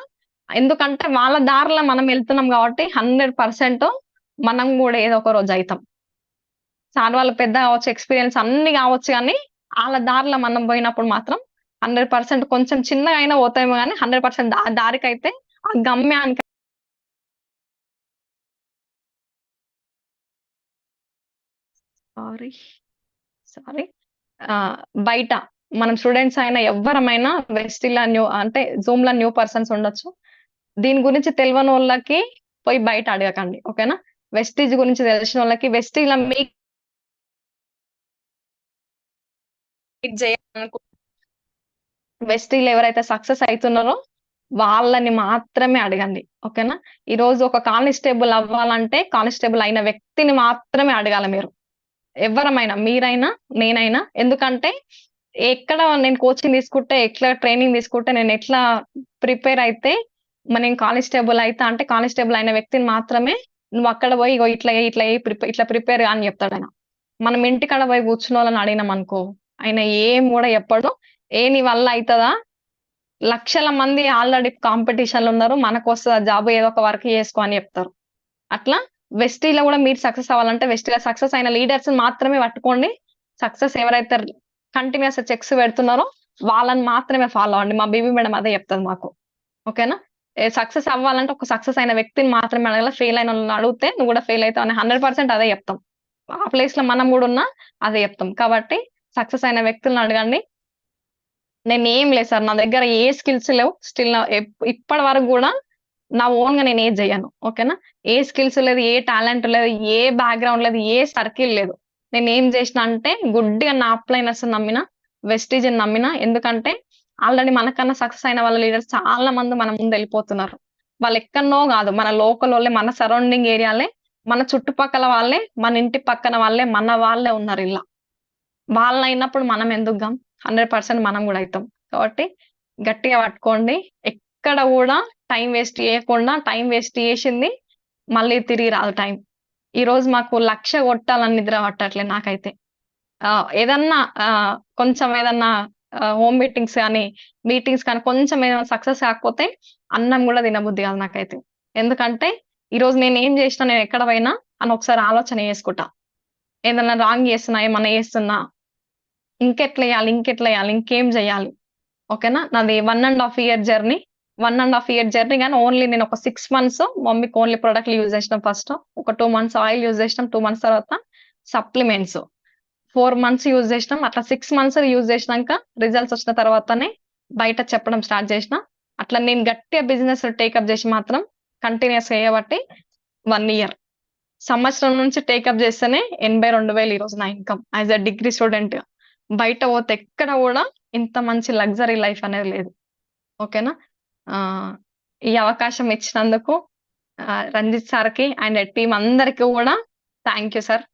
ఎందుకంటే వాళ్ళ దారిలో మనం వెళ్తున్నాం కాబట్టి 100% మనం గూడా ఏదో ఒక రోజు అయితాం. సార్ వాళ్ళు పెద్ద గావచ్చు, ఎక్స్‌పీరియన్స్ అన్నీ గావచ్చు గానీ, ఆళ్ళ దారిలో మనం బోయినప్పుడు మాత్రం 100% కొంచెం చిన్నగా అయినా పోతామేమో గానీ 100% దారికైతే ఆ గమ్యానికి సారీ, సారీ. ఆహ్, బయట మనం స్టూడెంట్స్ అయినా ఎవ్వరమైనా వెస్టిలా అంటే జూమ్‌లో న్యూ పర్సన్స్ ఉండొచ్చు. దీని గురించి తెలవనోళ్ళకి పోయి బయట అడగకండి. ఓకేనా? వెస్టీజ్ గురించి తెలిసినోళ్ళకి వెస్టీజ్‌లో మీకు జేయాలనుకు వెస్టీజ్‌లో ఎవరైతే సక్సెస్ అయితున్నారో వాళ్ళని మాత్రమే అడగండి. ఓకేనా? ఈరోజు ఒక కానిస్టేబుల్ అవ్వాలంటే కానిస్టేబుల్ అయిన వ్యక్తిని మాత్రమే అడగాల మీరు. ఎవ్వరమైనా మీరైనా, నేనైనా. ఎందుకంటే ఎక్కడ నేను కోచింగ్ తీసుకుంటే, ఎట్లా ట్రైనింగ్ తీసుకుంటే, నేనెట్లా ప్రిపేర్ అయితే నేను కానిస్టేబుల్ అయితా అంటే కానిస్టేబుల్ అయిన వ్యక్తిని మాత్రమే నువ్వక్కడ పోయి ఇగో ఇట్లా చెయ్యి, ఇట్లా చెయ్యి, ఇట్లా ప్రిపేర్ గా అని చెప్తాడాయన. మనం ఇంటికాడ పోయి కూర్చున్నోళ్ళని అడిగినామనుకో, ఆయన ఏం గూడా చెప్పడు. నీ వల్ల అయితదా? లక్షల మంది ఆల్రెడీ కాంపిటీషన్‌లున్నారు. మనకొస్తదా జాబ్ ఏదో ఒక వర్క్ చేసుకో అని చెప్తారు. అట్లా వెస్టీలో గూడా మీరు సక్సెస్ అవ్వాలంటే వెస్టీలో సక్సెస్ అయిన లీడర్స్‌ని మాత్రమే పట్టుకోండి. సక్సెస్ ఎవరైతే కంటిన్యూయస్‌గా చెక్స్ పెడుతున్నారో వాళ్ళని మాత్రమే ఫాలో అవ్వండి. మా బీబీ మేడం అదే చెప్తది మాకు. ఓకేనా? సక్సెస్ అవ్వాలంటే ఒక సక్సెస్ అయిన వ్యక్తిని మాత్రమే అడగాల. ఫెయిల్ అయినోళ్ళని అడిగితే నువ్వు గూడా ఫెయిల్ అయితావు అని 100% అదే చెప్తాం. ఆ ప్లేస్‌లో మనం గూడా ఉన్నా అదే చెప్తాం. కాబట్టి సక్సెస్ అయిన వ్యక్తుల్ని అడగండి. నేనేం లేదు సార్. నా దగ్గర ఏ స్కిల్స్ లేవు. స్టిల్ నా ఇప్పటి వరకు గూడా నా ఓన్‌గా నేనేది జెయ్యను. ఓకేనా? ఏ స్కిల్స్ లేదు, ఏ టాలెంట్ లేదు, ఏ బ్యాక్‌గ్రౌండ్ లేదు, ఏ సర్కిల్ లేదు. నేనేం జేసినా అంటే గుడ్డిగా నా అప్‌లైనర్స్‌ని నమ్మినా, వెస్టీజ్‌ని నమ్మినా. ఎందుకంటే ఆల్రెడీ మనకన్నా సక్సెస్ అయిన వాళ్ళ లీడర్స్ చాలా మంది మన ముందెళ్ళిపోతున్నారు. వాళ్ళెక్కడనో గాదు. మన లోకలోళ్ళే, మన సరౌండింగ్ ఏరియాలే, మన చుట్టుపక్కల వాళ్ళే, మన ఇంటి పక్కన వాళ్ళే, మన వాళ్ళే ఉన్నారిల్లా. వాళ్ళయినప్పుడు మనం ఎందుకుగాం? 100% మనం గూడా అయితాం. కాబట్టి గట్టిగా పట్టుకోండి. ఎక్కడ గూడా టైం వేస్ట్ చేయకుండా, టైం వేస్ట్ చేసింది మళ్ళీ తిరిగి రాదు టైం. ఈరోజు మాకు 1,00,000 కొట్టాలని నిద్ర పట్టట్లే నాకైతే. ఏదన్నా కొంచెం ఏదన్నా హోమ్ మీటింగ్స్ కానీ కొంచెం ఏదైనా సక్సెస్ కాకపోతే అన్నం గూడా తినబుద్ధి కాదు నాకైతే. ఎందుకంటే ఈరోజు నేనేం జేసినా, నేనెక్కడ పోయినా అని ఒకసారి ఆలోచన చేసుకుంటా. ఏదన్నా రాంగ్ చేస్తున్నా, ఏమన్నా చేస్తున్నా ఇంకెట్లెయ్యాలి? ఇంకెట్లెయ్యాలి? ఇంకేం జేయాలి? ఓకేనా? నాది 1 ½ ఇయర్ జర్నీ. 1 ½ ఇయర్ జర్నీ గానీ ఓన్లీ నేనొక 6 మంత్స్ మమ్మీకి ఓన్లీ ప్రొడక్ట్‌లు యూజ్ చేసినాం ఫస్ట్. ఒక 2 మంత్స్ ఆయిల్ యూజ్ చేసినాం. 2 మంత్స్ తర్వాత సప్లిమెంట్స్. 4 మంత్స్ యూజ్ చేసినాం. అట్లా 6 మంత్స్ యూజ్ చేసినంక రిజల్ట్స్ వచ్చిన తర్వాతనే బయట చెప్పడం స్టార్ట్ చేసినా. అట్లా నేను గట్టిగా బిజినెస్ టేకప్ చేసి మాత్రం కంటిన్యూయస్‌గా చేయబట్టి 1 ఇయర్. సంవత్సరం నుంచి టేకప్ చేస్తేనే 82,000 ఈరోజు నా income. As a degree student. బయట పోతే ఎక్కడ గూడా ఇంత మంచి లగ్జరీ లైఫ్ అనేది లేదు. ఓకేనా? ఆహ్, ఈ అవకాశం ఇచ్చినందుకు రంజిత్ సార్‌కి అండ్ టీమ్ అందరికి గూడా థాంక్ యూ సార్.